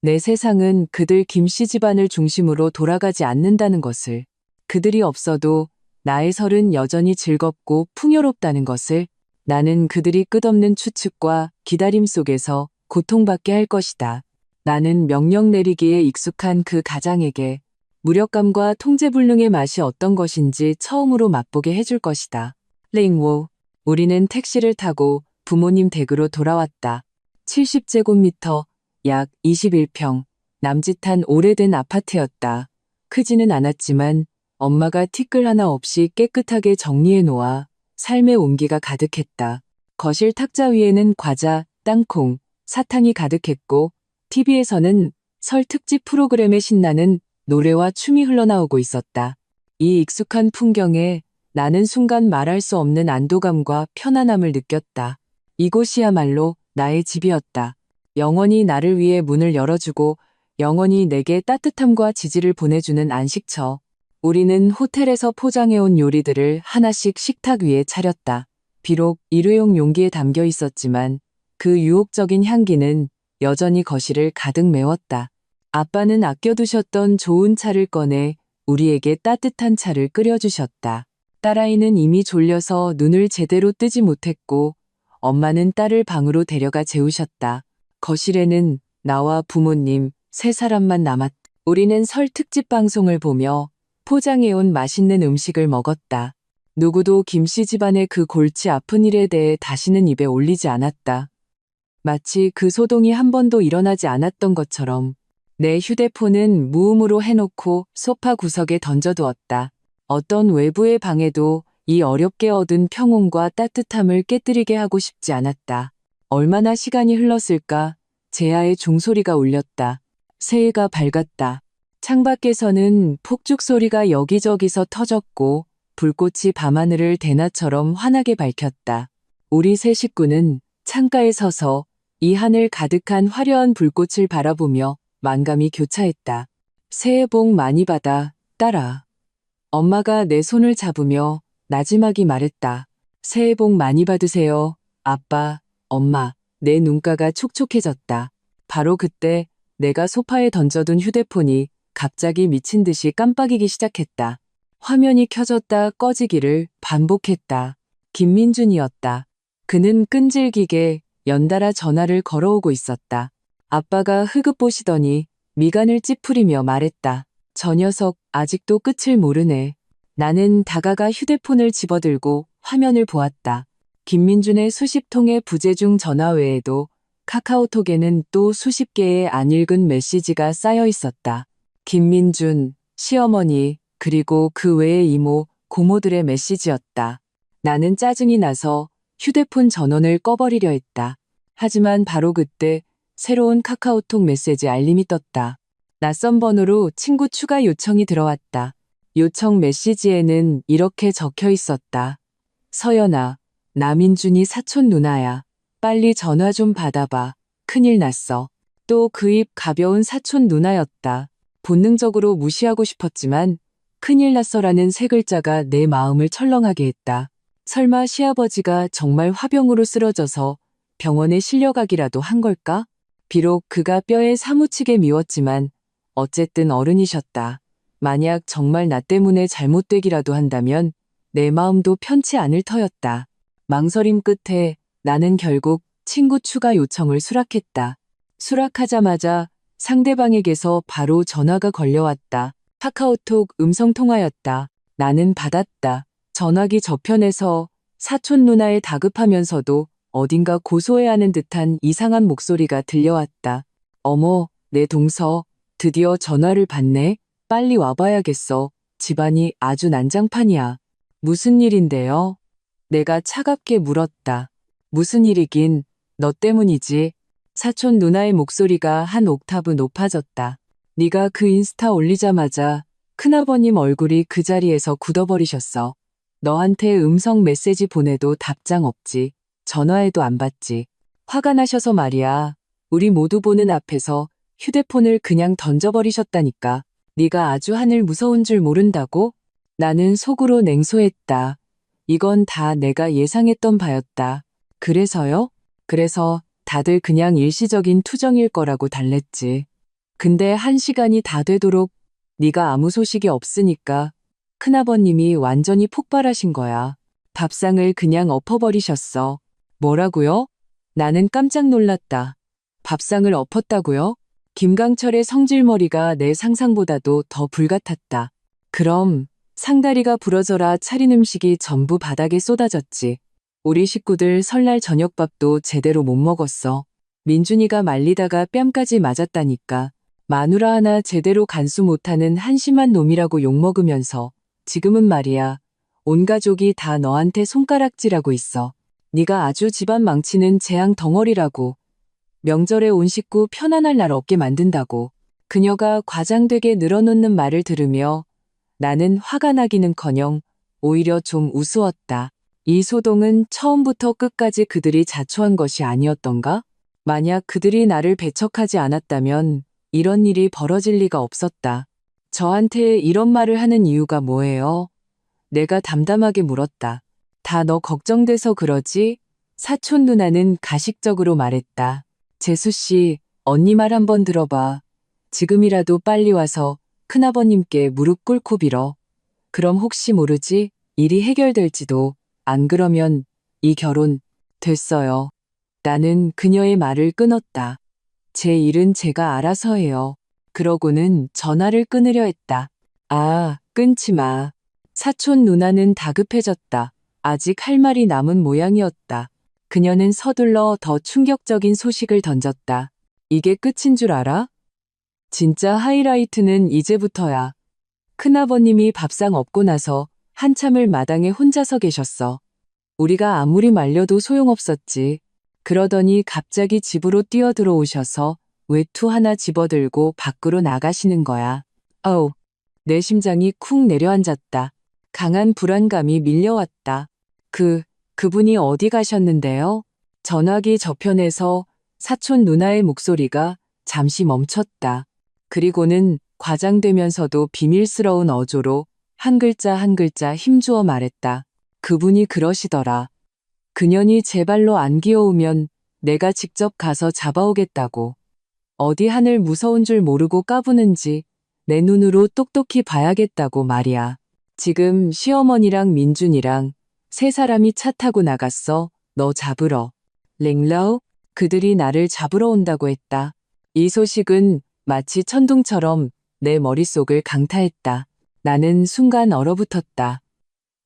내 세상은 그들 김씨 집안을 중심으로 돌아가지 않는다는 것을. 그들이 없어도 나의 설은 여전히 즐겁고 풍요롭다는 것을. 나는 그들이 끝없는 추측과 기다림 속에서 고통받게 할 것이다. 나는 명령 내리기에 익숙한 그 가장에게 무력감과 통제불능의 맛이 어떤 것인지 처음으로 맛보게 해줄 것이다. 링워, 우리는 택시를 타고 부모님 댁으로 돌아왔다. 70제곱미터, 약 21평, 남짓한 오래된 아파트였다. 크지는 않았지만 엄마가 티끌 하나 없이 깨끗하게 정리해 놓아 삶의 온기가 가득했다. 거실 탁자 위에는 과자, 땅콩, 사탕이 가득했고 TV에서는 설 특집 프로그램에 신나는 노래와 춤이 흘러나오고 있었다. 이 익숙한 풍경에 나는 순간 말할 수 없는 안도감과 편안함을 느꼈다. 이곳이야말로 나의 집이었다. 영원히 나를 위해 문을 열어주고 영원히 내게 따뜻함과 지지를 보내주는 안식처. 우리는 호텔에서 포장해온 요리들을 하나씩 식탁 위에 차렸다. 비록 일회용 용기에 담겨 있었지만 그 유혹적인 향기는 여전히 거실을 가득 메웠다. 아빠는 아껴두셨던 좋은 차를 꺼내 우리에게 따뜻한 차를 끓여주셨다. 딸아이는 이미 졸려서 눈을 제대로 뜨지 못했고 엄마는 딸을 방으로 데려가 재우셨다. 거실에는 나와 부모님 세 사람만 남았다. 우리는 설 특집 방송을 보며 포장해온 맛있는 음식을 먹었다. 누구도 김씨 집안의 그 골치 아픈 일에 대해 다시는 입에 올리지 않았다. 마치 그 소동이 한 번도 일어나지 않았던 것처럼 내 휴대폰은 무음으로 해놓고 소파 구석에 던져두었다. 어떤 외부의 방해도 이 어렵게 얻은 평온과 따뜻함을 깨뜨리게 하고 싶지 않았다. 얼마나 시간이 흘렀을까? 제아의 종소리가 울렸다. 새해가 밝았다. 창밖에서는 폭죽 소리가 여기저기서 터졌고 불꽃이 밤하늘을 대낮처럼 환하게 밝혔다. 우리 세 식구는 창가에 서서 이 하늘 가득한 화려한 불꽃을 바라보며 만감이 교차했다. 새해 복 많이 받아, 딸아. 엄마가 내 손을 잡으며 나지막이 말했다. 새해 복 많이 받으세요, 아빠, 엄마. 내 눈가가 촉촉해졌다. 바로 그때 내가 소파에 던져둔 휴대폰이 갑자기 미친 듯이 깜빡이기 시작했다. 화면이 켜졌다 꺼지기를 반복했다. 김민준이었다. 그는 끈질기게 연달아 전화를 걸어오고 있었다. 아빠가 흐긋 보시더니 미간을 찌푸리며 말했다. 저 녀석 아직도 끝을 모르네. 나는 다가가 휴대폰을 집어들고 화면을 보았다. 김민준의 수십 통의 부재중 전화 외에도 카카오톡에는 또 수십 개의 안 읽은 메시지가 쌓여 있었다. 김민준, 시어머니, 그리고 그 외의 이모, 고모들의 메시지였다. 나는 짜증이 나서 휴대폰 전원을 꺼버리려 했다. 하지만 바로 그때 새로운 카카오톡 메시지 알림이 떴다. 낯선 번호로 친구 추가 요청이 들어왔다. 요청 메시지에는 이렇게 적혀 있었다. 서연아, 남인준이 사촌 누나야. 빨리 전화 좀 받아봐. 큰일 났어. 또 그 입 가벼운 사촌 누나였다. 본능적으로 무시하고 싶었지만 큰일 났어라는 세 글자가 내 마음을 철렁하게 했다. 설마 시아버지가 정말 화병으로 쓰러져서 병원에 실려가기라도 한 걸까? 비록 그가 뼈에 사무치게 미웠지만 어쨌든 어른이셨다. 만약 정말 나 때문에 잘못되기라도 한다면 내 마음도 편치 않을 터였다. 망설임 끝에 나는 결국 친구 추가 요청을 수락했다. 수락하자마자 상대방에게서 바로 전화가 걸려왔다. 카카오톡 음성통화였다. 나는 받았다. 전화기 저편에서 사촌 누나에 다급하면서도 어딘가 고소해야 하는 듯한 이상한 목소리가 들려왔다. 어머, 내 동서, 드디어 전화를 받네. 빨리 와봐야겠어. 집안이 아주 난장판이야. 무슨 일인데요? 내가 차갑게 물었다. 무슨 일이긴, 너 때문이지. 사촌 누나의 목소리가 한 옥타브 높아졌다. 네가 그 인스타 올리자마자 큰아버님 얼굴이 그 자리에서 굳어버리셨어. 너한테 음성 메시지 보내도 답장 없지. 전화해도 안 받지. 화가 나셔서 말이야. 우리 모두 보는 앞에서 휴대폰을 그냥 던져버리셨다니까. 네가 아주 하늘 무서운 줄 모른다고? 나는 속으로 냉소했다. 이건 다 내가 예상했던 바였다. 그래서요? 그래서 다들 그냥 일시적인 투정일 거라고 달랬지. 근데 1시간이 다 되도록 네가 아무 소식이 없으니까 큰아버님이 완전히 폭발하신 거야. 밥상을 그냥 엎어버리셨어. 뭐라고요? 나는 깜짝 놀랐다. 밥상을 엎었다고요? 김강철의 성질머리가 내 상상보다도 더 불같았다. 그럼 상다리가 부러져라 차린 음식이 전부 바닥에 쏟아졌지. 우리 식구들 설날 저녁밥도 제대로 못 먹었어. 민준이가 말리다가 뺨까지 맞았다니까. 마누라 하나 제대로 간수 못하는 한심한 놈이라고 욕먹으면서 지금은 말이야. 온 가족이 다 너한테 손가락질하고 있어. 네가 아주 집안 망치는 재앙 덩어리라고. 명절에 온 식구 편안할 날 없게 만든다고. 그녀가 과장되게 늘어놓는 말을 들으며 나는 화가 나기는커녕 오히려 좀 우스웠다. 이 소동은 처음부터 끝까지 그들이 자초한 것이 아니었던가? 만약 그들이 나를 배척하지 않았다면 이런 일이 벌어질 리가 없었다. 저한테 이런 말을 하는 이유가 뭐예요? 내가 담담하게 물었다. 다 너 걱정돼서 그러지? 사촌 누나는 가식적으로 말했다. 재수씨, 언니 말 한번 들어봐. 지금이라도 빨리 와서 큰아버님께 무릎 꿇고 빌어. 그럼 혹시 모르지? 일이 해결될지도. 안 그러면 이 결혼 됐어요. 나는 그녀의 말을 끊었다. 제 일은 제가 알아서 해요. 그러고는 전화를 끊으려 했다. 아, 끊지 마. 사촌 누나는 다급해졌다. 아직 할 말이 남은 모양이었다. 그녀는 서둘러 더 충격적인 소식을 던졌다. 이게 끝인 줄 알아? 진짜 하이라이트는 이제부터야. 큰아버님이 밥상 엎고 나서 한참을 마당에 혼자서 계셨어. 우리가 아무리 말려도 소용없었지. 그러더니 갑자기 집으로 뛰어들어오셔서 외투 하나 집어들고 밖으로 나가시는 거야. 어우, 내 심장이 쿵 내려앉았다. 강한 불안감이 밀려왔다. 그분이 어디 가셨는데요? 전화기 저편에서 사촌 누나의 목소리가 잠시 멈췄다. 그리고는 과장되면서도 비밀스러운 어조로 한 글자 한 글자 힘주어 말했다. 그분이 그러시더라. 그년이 제 발로 안 기어오면 내가 직접 가서 잡아오겠다고. 어디 하늘 무서운 줄 모르고 까부는지 내 눈으로 똑똑히 봐야겠다고 말이야. 지금 시어머니랑 민준이랑 세 사람이 차 타고 나갔어. 너 잡으러. 랭라우? 그들이 나를 잡으러 온다고 했다. 이 소식은 마치 천둥처럼 내 머릿속을 강타했다. 나는 순간 얼어붙었다.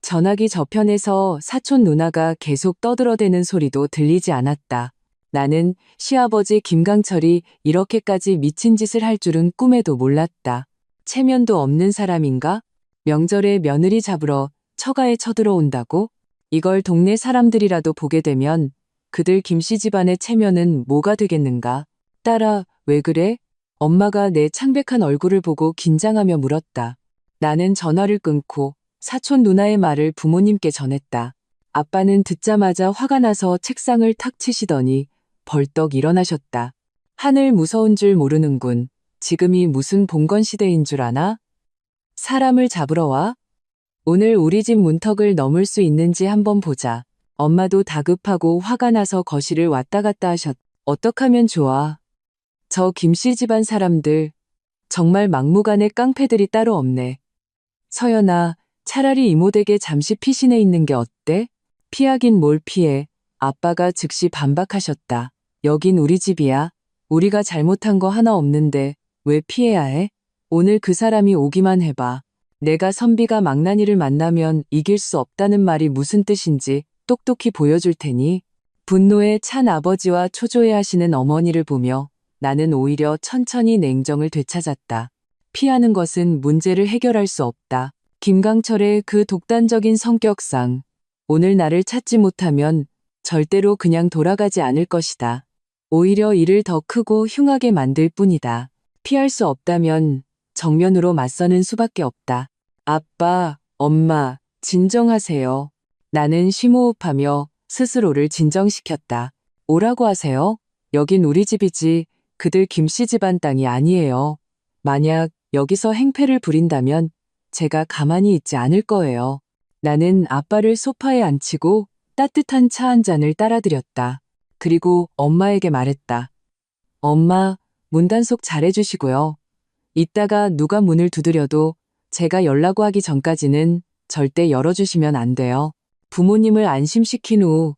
전화기 저편에서 사촌 누나가 계속 떠들어대는 소리도 들리지 않았다. 나는 시아버지 김강철이 이렇게까지 미친 짓을 할 줄은 꿈에도 몰랐다. 체면도 없는 사람인가? 명절에 며느리 잡으러 처가에 쳐들어온다고? 이걸 동네 사람들이라도 보게 되면 그들 김씨 집안의 체면은 뭐가 되겠는가? 딸아, 왜 그래? 엄마가 내 창백한 얼굴을 보고 긴장하며 물었다. 나는 전화를 끊고 사촌 누나의 말을 부모님께 전했다. 아빠는 듣자마자 화가 나서 책상을 탁 치시더니 벌떡 일어나셨다. 하늘 무서운 줄 모르는군. 지금이 무슨 봉건 시대인 줄 아나? 사람을 잡으러 와? 오늘 우리 집 문턱을 넘을 수 있는지 한번 보자. 엄마도 다급하고 화가 나서 거실을 왔다 갔다 하셨. 어떡하면 좋아. 저 김씨 집안 사람들 정말 막무가내 깡패들이 따로 없네. 서연아, 차라리 이모 댁에 잠시 피신해 있는 게 어때? 피하긴 뭘 피해. 아빠가 즉시 반박하셨다. 여긴 우리 집이야. 우리가 잘못한 거 하나 없는데 왜 피해야 해? 오늘 그 사람이 오기만 해봐. 내가 선비가 망나니를 만나면 이길 수 없다는 말이 무슨 뜻인지 똑똑히 보여줄 테니. 분노에 찬 아버지와 초조해하시는 어머니를 보며 나는 오히려 천천히 냉정을 되찾았다. 피하는 것은 문제를 해결할 수 없다. 김강철의 그 독단적인 성격상 오늘 나를 찾지 못하면 절대로 그냥 돌아가지 않을 것이다. 오히려 일을 더 크고 흉하게 만들 뿐이다. 피할 수 없다면 정면으로 맞서는 수밖에 없다. 아빠, 엄마, 진정하세요. 나는 심호흡하며 스스로를 진정시켰다. 오라고 하세요. 여긴 우리 집이지 그들 김씨 집안 땅이 아니에요. 만약 여기서 행패를 부린다면 제가 가만히 있지 않을 거예요. 나는 아빠를 소파에 앉히고 따뜻한 차 한 잔을 따라드렸다. 그리고 엄마에게 말했다. 엄마, 문단속 잘해주시고요. 이따가 누가 문을 두드려도 제가 열라고 하기 전까지는 절대 열어주시면 안 돼요. 부모님을 안심시킨 후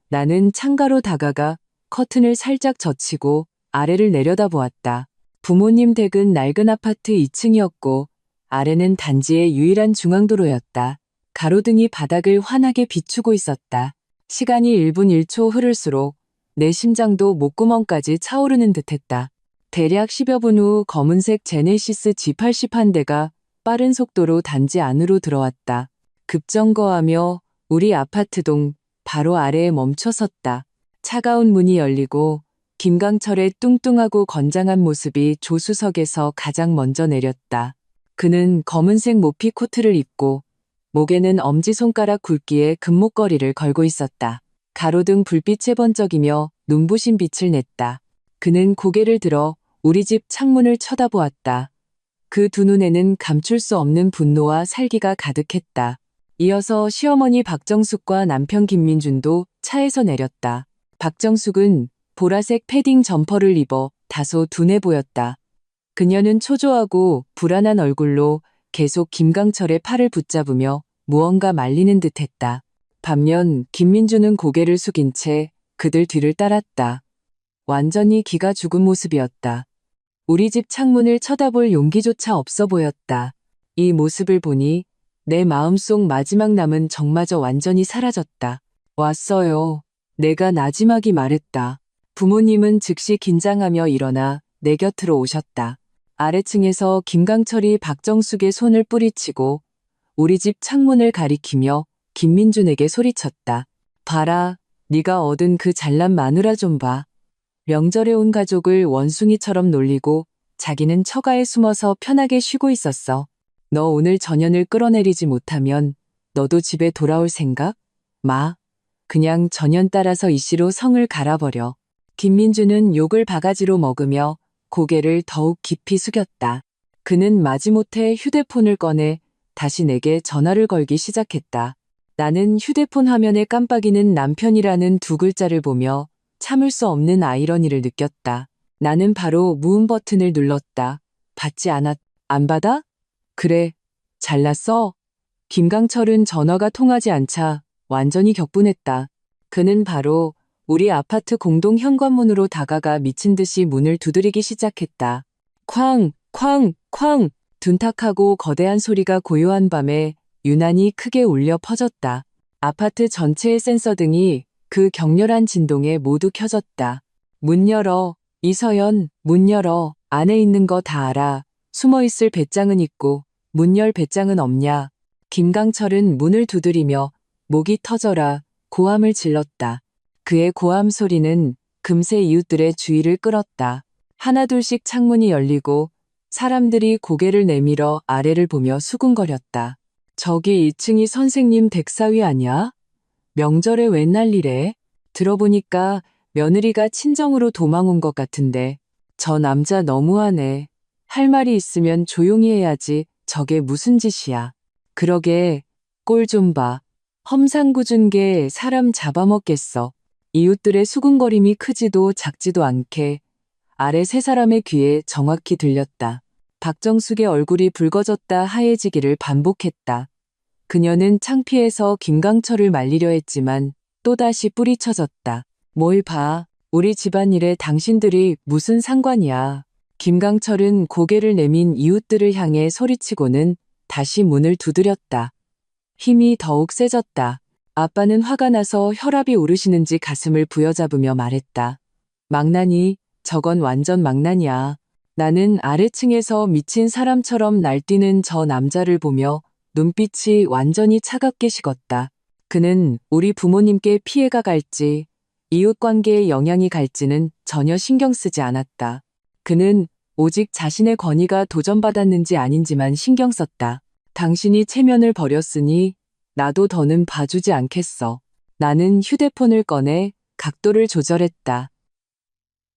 나는 창가로 다가가 커튼을 살짝 젖히고 아래를 내려다보았다. 부모님 댁은 낡은 아파트 2층이었고 아래는 단지의 유일한 중앙도로였다. 가로등이 바닥을 환하게 비추고 있었다. 시간이 1분 1초 흐를수록 내 심장도 목구멍까지 차오르는 듯했다. 대략 10여 분 후 검은색 제네시스 G80 한 대가 빠른 속도로 단지 안으로 들어왔다. 급정거하며 우리 아파트동 바로 아래에 멈춰 섰다. 차가운 문이 열리고 김강철의 뚱뚱하고 건장한 모습이 조수석에서 가장 먼저 내렸다. 그는 검은색 모피 코트를 입고 목에는 엄지손가락 굵기의 금목걸이를 걸고 있었다. 가로등 불빛에 번쩍이며 눈부신 빛을 냈다. 그는 고개를 들어 우리 집 창문을 쳐다보았다. 그 두 눈에는 감출 수 없는 분노와 살기가 가득했다. 이어서 시어머니 박정숙과 남편 김민준도 차에서 내렸다. 박정숙은 보라색 패딩 점퍼를 입어 다소 둔해 보였다. 그녀는 초조하고 불안한 얼굴로 계속 김강철의 팔을 붙잡으며 무언가 말리는 듯했다. 반면 김민주는 고개를 숙인 채 그들 뒤를 따랐다. 완전히 기가 죽은 모습이었다. 우리 집 창문을 쳐다볼 용기조차 없어 보였다. 이 모습을 보니 내 마음속 마지막 남은 정마저 완전히 사라졌다. 왔어요. 내가 나지막이 말했다. 부모님은 즉시 긴장하며 일어나 내 곁으로 오셨다. 아래층에서 김강철이 박정숙의 손을 뿌리치고 우리 집 창문을 가리키며 김민준에게 소리쳤다. 봐라, 네가 얻은 그 잘난 마누라 좀 봐. 명절에 온 가족을 원숭이처럼 놀리고 자기는 처가에 숨어서 편하게 쉬고 있었어. 너 오늘 전연을 끌어내리지 못하면 너도 집에 돌아올 생각? 마. 그냥 전연 따라서 이씨로 성을 갈아버려. 김민주는 욕을 바가지로 먹으며 고개를 더욱 깊이 숙였다. 그는 마지못해 휴대폰을 꺼내 다시 내게 전화를 걸기 시작했다. 나는 휴대폰 화면에 깜빡이는 남편이라는 두 글자를 보며 참을 수 없는 아이러니를 느꼈다. 나는 바로 무음 버튼을 눌렀다. 받지 않았, 안 받아? 그래, 잘났어? 김강철은 전화가 통하지 않자 완전히 격분했다. 그는 바로 우리 아파트 공동 현관문으로 다가가 미친 듯이 문을 두드리기 시작했다. 쾅, 쾅, 쾅! 둔탁하고 거대한 소리가 고요한 밤에 유난히 크게 울려 퍼졌다. 아파트 전체의 센서 등이 그 격렬한 진동에 모두 켜졌다. 문 열어, 이서연, 문 열어. 안에 있는 거 다 알아. 숨어있을 배짱은 있고 문 열 배짱은 없냐. 김강철은 문을 두드리며 목이 터져라 고함을 질렀다. 그의 고함 소리는 금세 이웃들의 주의를 끌었다. 하나둘씩 창문이 열리고 사람들이 고개를 내밀어 아래를 보며 수군거렸다. 저기 2층이 선생님 댁사위 아니야? 명절에 웬 난리래? 들어보니까 며느리가 친정으로 도망 온 것 같은데 저 남자 너무하네. 할 말이 있으면 조용히 해야지 저게 무슨 짓이야. 그러게 꼴 좀 봐. 험상궂은 게 사람 잡아먹겠어. 이웃들의 수군거림이 크지도 작지도 않게 아래 세 사람의 귀에 정확히 들렸다. 박정숙의 얼굴이 붉어졌다 하얘지기를 반복했다. 그녀는 창피해서 김강철을 말리려 했지만 또다시 뿌리쳐졌다. 뭘 봐. 우리 집안일에 당신들이 무슨 상관이야. 김강철은 고개를 내민 이웃들을 향해 소리치고는 다시 문을 두드렸다. 힘이 더욱 세졌다. 아빠는 화가 나서 혈압이 오르시는지 가슴을 부여잡으며 말했다. 망나니, 저건 완전 망나니야. 나는 아래층에서 미친 사람처럼 날뛰는 저 남자를 보며 눈빛이 완전히 차갑게 식었다. 그는 우리 부모님께 피해가 갈지, 이웃관계에 영향이 갈지는 전혀 신경 쓰지 않았다. 그는 오직 자신의 권위가 도전받았는지 아닌지만 신경 썼다. 당신이 체면을 버렸으니 나도 더는 봐주지 않겠어. 나는 휴대폰을 꺼내 각도를 조절했다.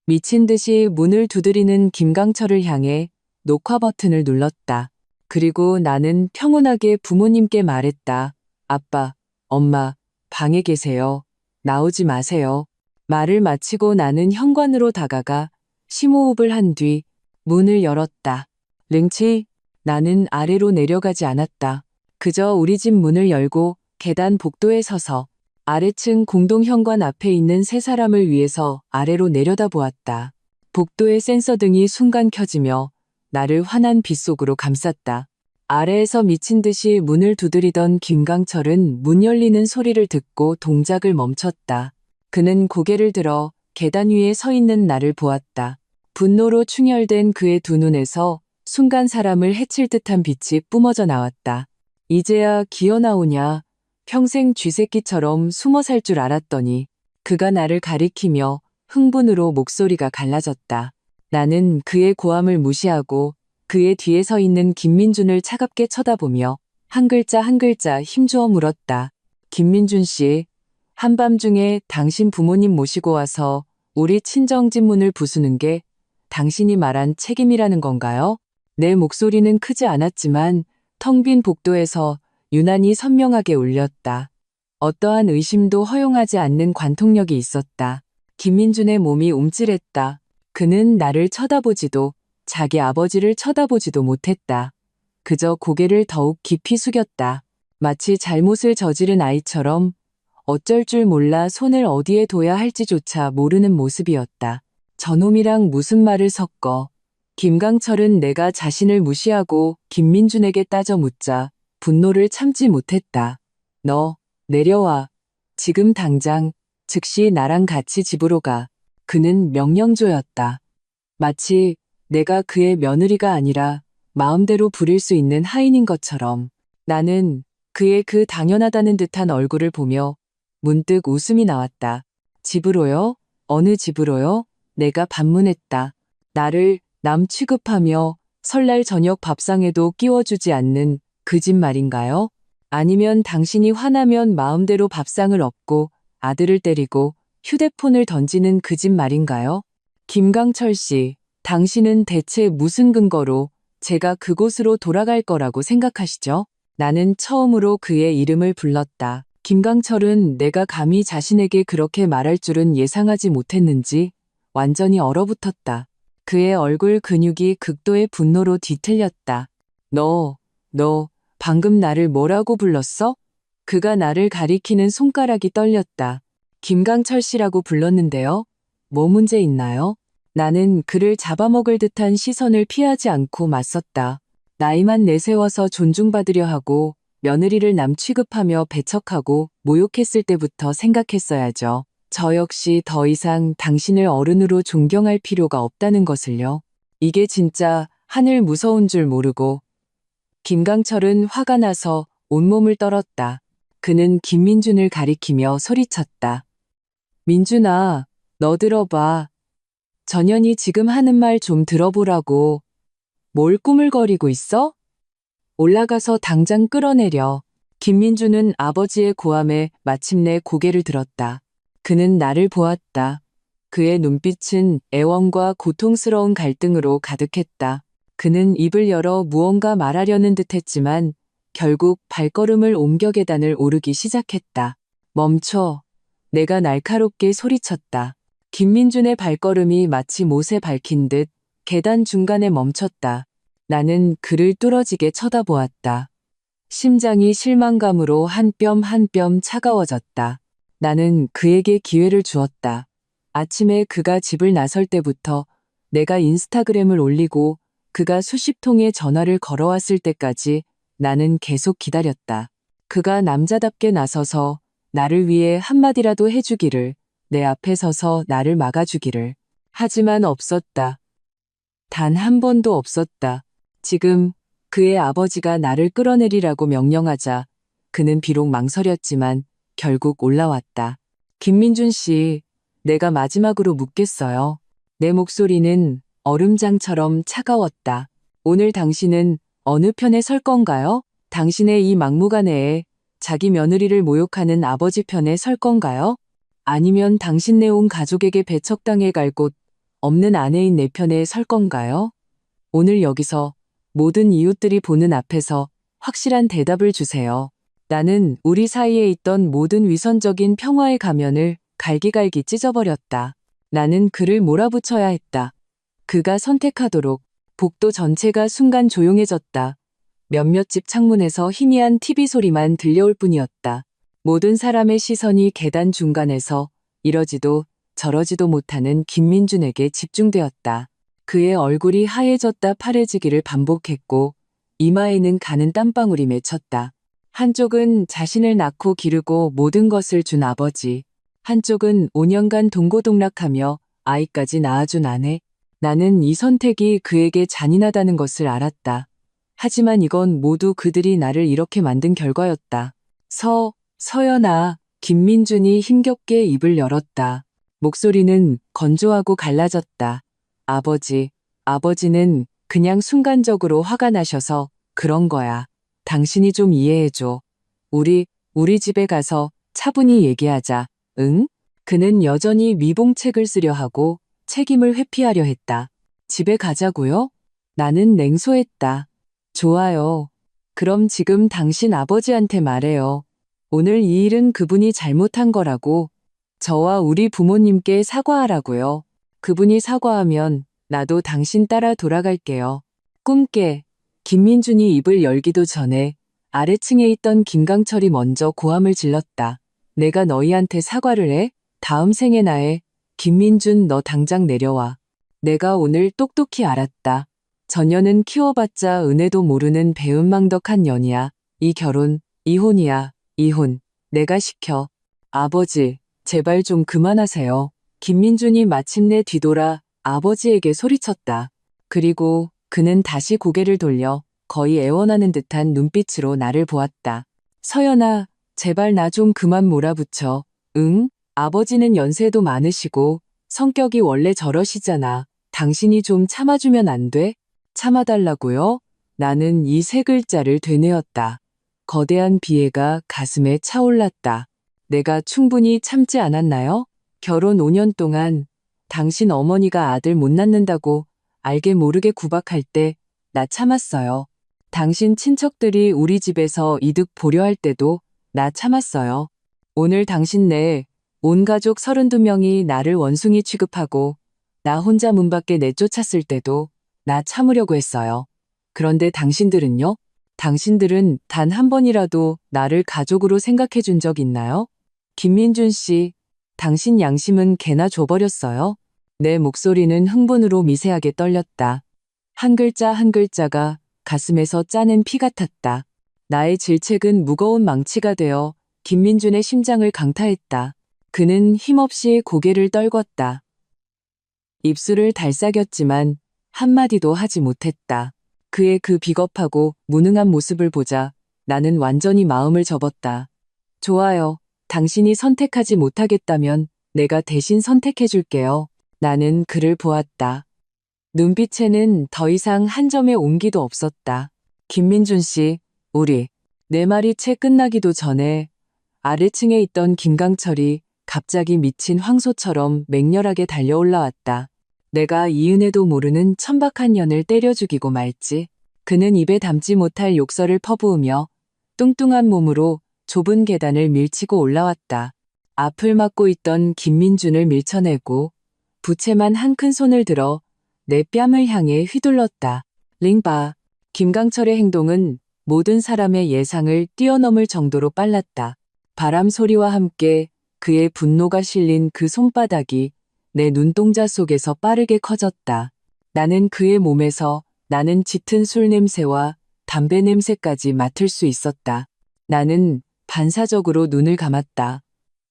미친 듯이 문을 두드리는 김강철을 향해 녹화 버튼을 눌렀다. 그리고 나는 평온하게 부모님께 말했다. 아빠, 엄마, 방에 계세요. 나오지 마세요. 말을 마치고 나는 현관으로 다가가 심호흡을 한 뒤 문을 열었다. 랭치, 나는 아래로 내려가지 않았다. 그저 우리 집 문을 열고 계단 복도에 서서 아래층 공동 현관 앞에 있는 세 사람을 위해서 아래로 내려다보았다. 복도의 센서 등이 순간 켜지며 나를 환한 빛 속으로 감쌌다. 아래에서 미친 듯이 문을 두드리던 김강철은 문 열리는 소리를 듣고 동작을 멈췄다. 그는 고개를 들어 계단 위에 서 있는 나를 보았다. 분노로 충혈된 그의 두 눈에서 순간 사람을 해칠 듯한 빛이 뿜어져 나왔다. 이제야 기어 나오냐. 평생 쥐새끼처럼 숨어 살 줄 알았더니. 그가 나를 가리키며 흥분으로 목소리가 갈라졌다. 나는 그의 고함을 무시하고 그의 뒤에 서 있는 김민준을 차갑게 쳐다보며 한 글자 한 글자 힘주어 물었다. 김민준 씨, 한밤중에 당신 부모님 모시고 와서 우리 친정집 문을 부수는 게 당신이 말한 책임이라는 건가요? 내 목소리는 크지 않았지만 텅 빈 복도에서 유난히 선명하게 울렸다. 어떠한 의심도 허용하지 않는 관통력이 있었다. 김민준의 몸이 움찔했다. 그는 나를 쳐다보지도 자기 아버지를 쳐다보지도 못했다. 그저 고개를 더욱 깊이 숙였다. 마치 잘못을 저지른 아이처럼 어쩔 줄 몰라 손을 어디에 둬야 할지조차 모르는 모습이었다. 저놈이랑 무슨 말을 섞어. 김강철은 내가 자신을 무시하고 김민준에게 따져 묻자 분노를 참지 못했다. 너, 내려와. 지금 당장, 즉시 나랑 같이 집으로 가. 그는 명령조였다. 마치 내가 그의 며느리가 아니라 마음대로 부릴 수 있는 하인인 것처럼. 나는 그의 그 당연하다는 듯한 얼굴을 보며 문득 웃음이 나왔다. 집으로요? 어느 집으로요? 내가 반문했다. 나를 남 취급하며 설날 저녁 밥상에도 끼워주지 않는 그 집 말인가요? 아니면 당신이 화나면 마음대로 밥상을 엎고 아들을 때리고 휴대폰을 던지는 그 집 말인가요? 김강철 씨, 당신은 대체 무슨 근거로 제가 그곳으로 돌아갈 거라고 생각하시죠? 나는 처음으로 그의 이름을 불렀다. 김강철은 내가 감히 자신에게 그렇게 말할 줄은 예상하지 못했는지 완전히 얼어붙었다. 그의 얼굴 근육이 극도의 분노로 뒤틀렸다. 너 방금 나를 뭐라고 불렀어? 그가 나를 가리키는 손가락이 떨렸다. 김강철 씨라고 불렀는데요. 뭐 문제 있나요? 나는 그를 잡아먹을 듯한 시선을 피하지 않고 맞섰다. 나이만 내세워서 존중받으려 하고 며느리를 남 취급하며 배척하고 모욕했을 때부터 생각했어야죠. 저 역시 더 이상 당신을 어른으로 존경할 필요가 없다는 것을요. 이게 진짜 하늘 무서운 줄 모르고. 김강철은 화가 나서 온몸을 떨었다. 그는 김민준을 가리키며 소리쳤다. 민준아, 너 들어봐. 전현이 지금 하는 말 좀 들어보라고. 뭘 꾸물거리고 있어? 올라가서 당장 끌어내려. 김민준은 아버지의 고함에 마침내 고개를 들었다. 그는 나를 보았다. 그의 눈빛은 애원과 고통스러운 갈등으로 가득했다. 그는 입을 열어 무언가 말하려는 듯 했지만 결국 발걸음을 옮겨 계단을 오르기 시작했다. 멈춰. 내가 날카롭게 소리쳤다. 김민준의 발걸음이 마치 못에 박힌 듯 계단 중간에 멈췄다. 나는 그를 뚫어지게 쳐다보았다. 심장이 실망감으로 한 뼘 한 뼘 차가워졌다. 나는 그에게 기회를 주었다. 아침에 그가 집을 나설 때부터 내가 인스타그램을 올리고 그가 수십 통의 전화를 걸어왔을 때까지 나는 계속 기다렸다. 그가 남자답게 나서서 나를 위해 한마디라도 해주기를, 내 앞에 서서 나를 막아주기를. 하지만 없었다. 단 한 번도 없었다. 지금 그의 아버지가 나를 끌어내리라고 명령하자 그는 비록 망설였지만 결국 올라왔다. 김민준 씨, 내가 마지막으로 묻겠어요. 내 목소리는 얼음장처럼 차가웠다. 오늘 당신은 어느 편에 설 건가요? 당신의 이 막무가내에 자기 며느리를 모욕하는 아버지 편에 설 건가요? 아니면 당신네 온 가족에게 배척당해 갈 곳 없는 아내인 내 편에 설 건가요? 오늘 여기서 모든 이웃들이 보는 앞에서 확실한 대답을 주세요. 나는 우리 사이에 있던 모든 위선적인 평화의 가면을 갈기갈기 찢어버렸다. 나는 그를 몰아붙여야 했다. 그가 선택하도록. 복도 전체가 순간 조용해졌다. 몇몇 집 창문에서 희미한 TV 소리만 들려올 뿐이었다. 모든 사람의 시선이 계단 중간에서 이러지도 저러지도 못하는 김민준에게 집중되었다. 그의 얼굴이 하얘졌다 파래지기를 반복했고 이마에는 가는 땀방울이 맺혔다. 한쪽은 자신을 낳고 기르고 모든 것을 준 아버지, 한쪽은 5년간 동고동락하며 아이까지 낳아준 아내. 나는 이 선택이 그에게 잔인하다는 것을 알았다. 하지만 이건 모두 그들이 나를 이렇게 만든 결과였다. 서연아, 김민준이 힘겹게 입을 열었다. 목소리는 건조하고 갈라졌다. 아버지는 그냥 순간적으로 화가 나셔서 그런 거야. 당신이 좀 이해해줘. 우리 집에 가서 차분히 얘기하자. 응? 그는 여전히 미봉책을 쓰려 하고 책임을 회피하려 했다. 집에 가자고요? 나는 냉소했다. 좋아요. 그럼 지금 당신 아버지한테 말해요. 오늘 이 일은 그분이 잘못한 거라고. 저와 우리 부모님께 사과하라고요. 그분이 사과하면 나도 당신 따라 돌아갈게요. 꿈깨. 김민준이 입을 열기도 전에 아래층에 있던 김강철이 먼저 고함을 질렀다. 내가 너희한테 사과를 해? 다음 생에나 해. 김민준, 너 당장 내려와. 내가 오늘 똑똑히 알았다. 전녀는 키워봤자 은혜도 모르는 배은망덕한 년이야. 이 결혼, 이혼이야. 이혼. 내가 시켜. 아버지, 제발 좀 그만하세요. 김민준이 마침내 뒤돌아 아버지에게 소리쳤다. 그리고 그는 다시 고개를 돌려 거의 애원하는 듯한 눈빛으로 나를 보았다. 서연아, 제발 나 좀 그만 몰아붙여. 응? 아버지는 연세도 많으시고 성격이 원래 저러시잖아. 당신이 좀 참아주면 안 돼? 참아달라고요? 나는 이 세 글자를 되뇌었다. 거대한 비애가 가슴에 차올랐다. 내가 충분히 참지 않았나요? 결혼 5년 동안 당신 어머니가 아들 못 낳는다고 알게 모르게 구박할 때 나 참았어요. 당신 친척들이 우리 집에서 이득 보려 할 때도 나 참았어요. 오늘 당신네 온 가족 32명이 나를 원숭이 취급하고 나 혼자 문 밖에 내쫓았을 때도 나 참으려고 했어요. 그런데 당신들은요? 당신들은 단 한 번이라도 나를 가족으로 생각해 준 적 있나요? 김민준 씨, 당신 양심은 개나 줘버렸어요? 내 목소리는 흥분으로 미세하게 떨렸다. 한 글자 한 글자가 가슴에서 짜는 피 같았다. 나의 질책은 무거운 망치가 되어 김민준의 심장을 강타했다. 그는 힘없이 고개를 떨궜다. 입술을 달싹였지만 한마디도 하지 못했다. 그의 그 비겁하고 무능한 모습을 보자 나는 완전히 마음을 접었다. 좋아요. 당신이 선택하지 못하겠다면 내가 대신 선택해줄게요. 나는 그를 보았다. 눈빛에는 더 이상 한 점의 온기도 없었다. 김민준 씨, 내 말이 채 끝나기도 전에 아래층에 있던 김강철이 갑자기 미친 황소처럼 맹렬하게 달려올라왔다. 내가 이은혜도 모르는 천박한 년을 때려 죽이고 말지. 그는 입에 담지 못할 욕설을 퍼부으며 뚱뚱한 몸으로 좁은 계단을 밀치고 올라왔다. 앞을 막고 있던 김민준을 밀쳐내고 부채만 한 큰 손을 들어 내 뺨을 향해 휘둘렀다. 링바. 김강철의 행동은 모든 사람의 예상을 뛰어넘을 정도로 빨랐다. 바람 소리와 함께 그의 분노가 실린 그 손바닥이 내 눈동자 속에서 빠르게 커졌다. 나는 그의 몸에서 나는 짙은 술 냄새와 담배 냄새까지 맡을 수 있었다. 나는 반사적으로 눈을 감았다.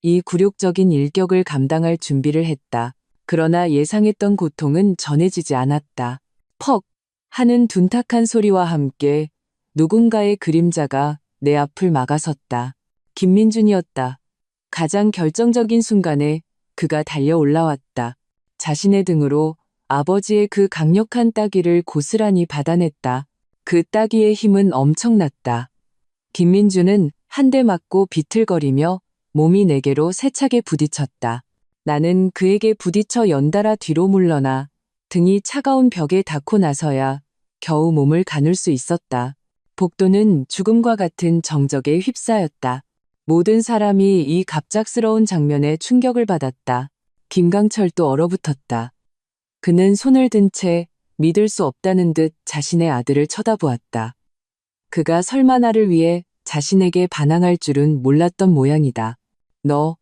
이 굴욕적인 일격을 감당할 준비를 했다. 그러나 예상했던 고통은 전해지지 않았다. 퍽! 하는 둔탁한 소리와 함께 누군가의 그림자가 내 앞을 막아섰다. 김민준이었다. 가장 결정적인 순간에 그가 달려 올라왔다. 자신의 등으로 아버지의 그 강력한 따귀를 고스란히 받아냈다. 그 따귀의 힘은 엄청났다. 김민준은 한 대 맞고 비틀거리며 몸이 내게로 세차게 부딪혔다. 나는 그에게 부딪혀 연달아 뒤로 물러나 등이 차가운 벽에 닿고 나서야 겨우 몸을 가눌 수 있었다. 복도는 죽음과 같은 정적에 휩싸였다. 모든 사람이 이 갑작스러운 장면에 충격을 받았다. 김강철도 얼어붙었다. 그는 손을 든 채 믿을 수 없다는 듯 자신의 아들을 쳐다보았다. 그가 설마 나를 위해 자신에게 반항할 줄은 몰랐던 모양이다. 너,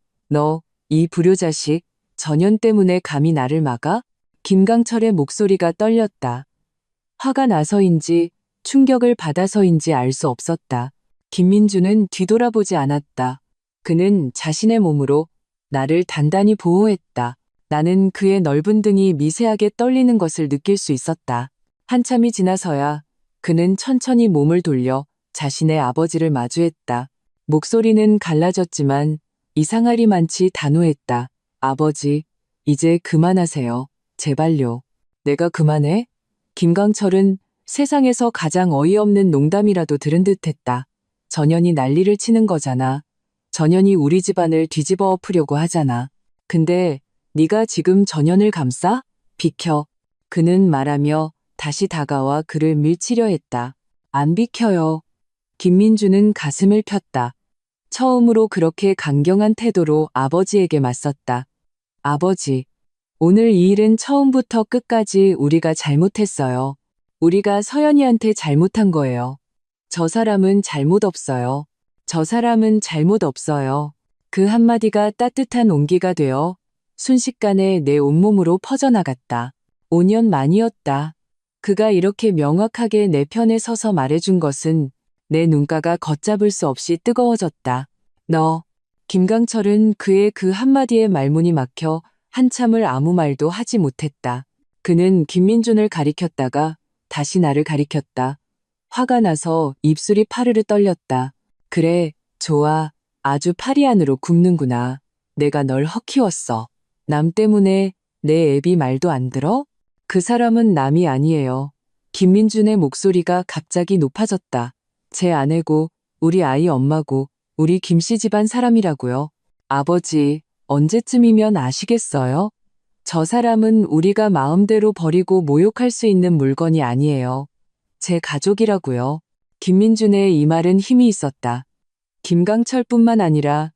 이 불효자식, 전현 때문에 감히 나를 막아? 김강철의 목소리가 떨렸다. 화가 나서인지 충격을 받아서인지 알 수 없었다. 김민주는 뒤돌아보지 않았다. 그는 자신의 몸으로 나를 단단히 보호했다. 나는 그의 넓은 등이 미세하게 떨리는 것을 느낄 수 있었다. 한참이 지나서야 그는 천천히 몸을 돌려 자신의 아버지를 마주했다. 목소리는 갈라졌지만 이상하리만치 단호했다. 아버지, 이제 그만하세요. 제발요. 내가 그만해? 김강철은 세상에서 가장 어이없는 농담이라도 들은 듯했다. 전현이 난리를 치는 거잖아. 전현이 우리 집안을 뒤집어 엎으려고 하잖아. 근데 네가 지금 전현을 감싸? 비켜. 그는 말하며 다시 다가와 그를 밀치려 했다. 안 비켜요. 김민주는 가슴을 폈다. 처음으로 그렇게 강경한 태도로 아버지에게 맞섰다. 아버지, 오늘 이 일은 처음부터 끝까지 우리가 잘못했어요. 우리가 서연이한테 잘못한 거예요. 저 사람은 잘못 없어요. 저 사람은 잘못 없어요. 그 한마디가 따뜻한 온기가 되어 순식간에 내 온몸으로 퍼져나갔다. 5년 만이었다. 그가 이렇게 명확하게 내 편에 서서 말해준 것은 내 눈가가 걷잡을 수 없이 뜨거워졌다. 김강철은 그의 그 한마디에 말문이 막혀 한참을 아무 말도 하지 못했다. 그는 김민준을 가리켰다가 다시 나를 가리켰다. 화가 나서 입술이 파르르 떨렸다. 그래, 좋아. 아주 파리 안으로 굽는구나. 내가 널 헛키웠어. 남 때문에 내 애비 말도 안 들어? 그 사람은 남이 아니에요. 김민준의 목소리가 갑자기 높아졌다. 제 아내고 우리 아이 엄마고 우리 김씨 집안 사람이라고요. 아버지, 언제쯤이면 아시겠어요? 저 사람은 우리가 마음대로 버리고 모욕할 수 있는 물건이 아니에요. 제 가족이라고요. 김민준의 이 말은 힘이 있었다. 김강철뿐만 아니라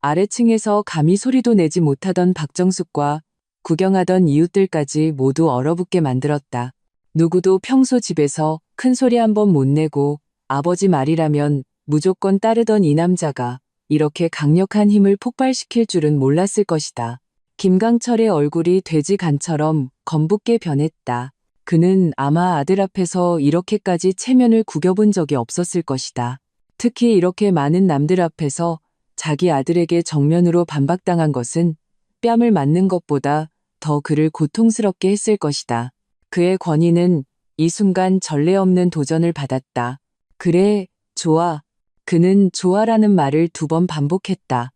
아래층에서 감히 소리도 내지 못하던 박정숙과 구경하던 이웃들까지 모두 얼어붙게 만들었다. 누구도 평소 집에서 큰 소리 한 번 못 내고 아버지 말이라면 무조건 따르던 이 남자가 이렇게 강력한 힘을 폭발시킬 줄은 몰랐을 것이다. 김강철의 얼굴이 돼지 간처럼 검붉게 변했다. 그는 아마 아들 앞에서 이렇게까지 체면을 구겨본 적이 없었을 것이다. 특히 이렇게 많은 남들 앞에서 자기 아들에게 정면으로 반박당한 것은 뺨을 맞는 것보다 더 그를 고통스럽게 했을 것이다. 그의 권위는 이 순간 전례 없는 도전을 받았다. 그래, 좋아. 그는 좋아라는 말을 2번 반복했다.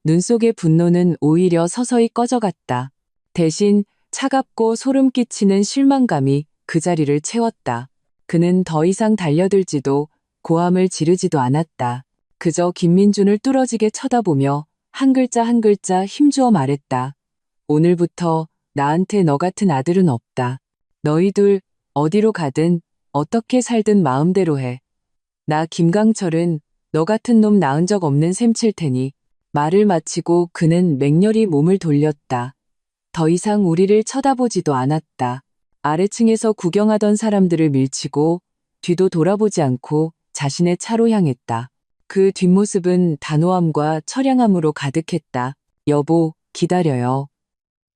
눈 속의 분노는 오히려 서서히 꺼져갔다. 대신 차갑고 소름 끼치는 실망감이 그 자리를 채웠다. 그는 더 이상 달려들지도 고함을 지르지도 않았다. 그저 김민준을 뚫어지게 쳐다보며 한 글자 한 글자 힘주어 말했다. 오늘부터 나한테 너 같은 아들은 없다. 너희들 어디로 가든 어떻게 살든 마음대로 해. 나 김강철은 너 같은 놈 낳은 적 없는 셈 칠 테니. 말을 마치고 그는 맹렬히 몸을 돌렸다. 더 이상 우리를 쳐다보지도 않았다. 아래층에서 구경하던 사람들을 밀치고 뒤도 돌아보지 않고 자신의 차로 향했다. 그 뒷모습은 단호함과 처량함으로 가득했다. 여보, 기다려요.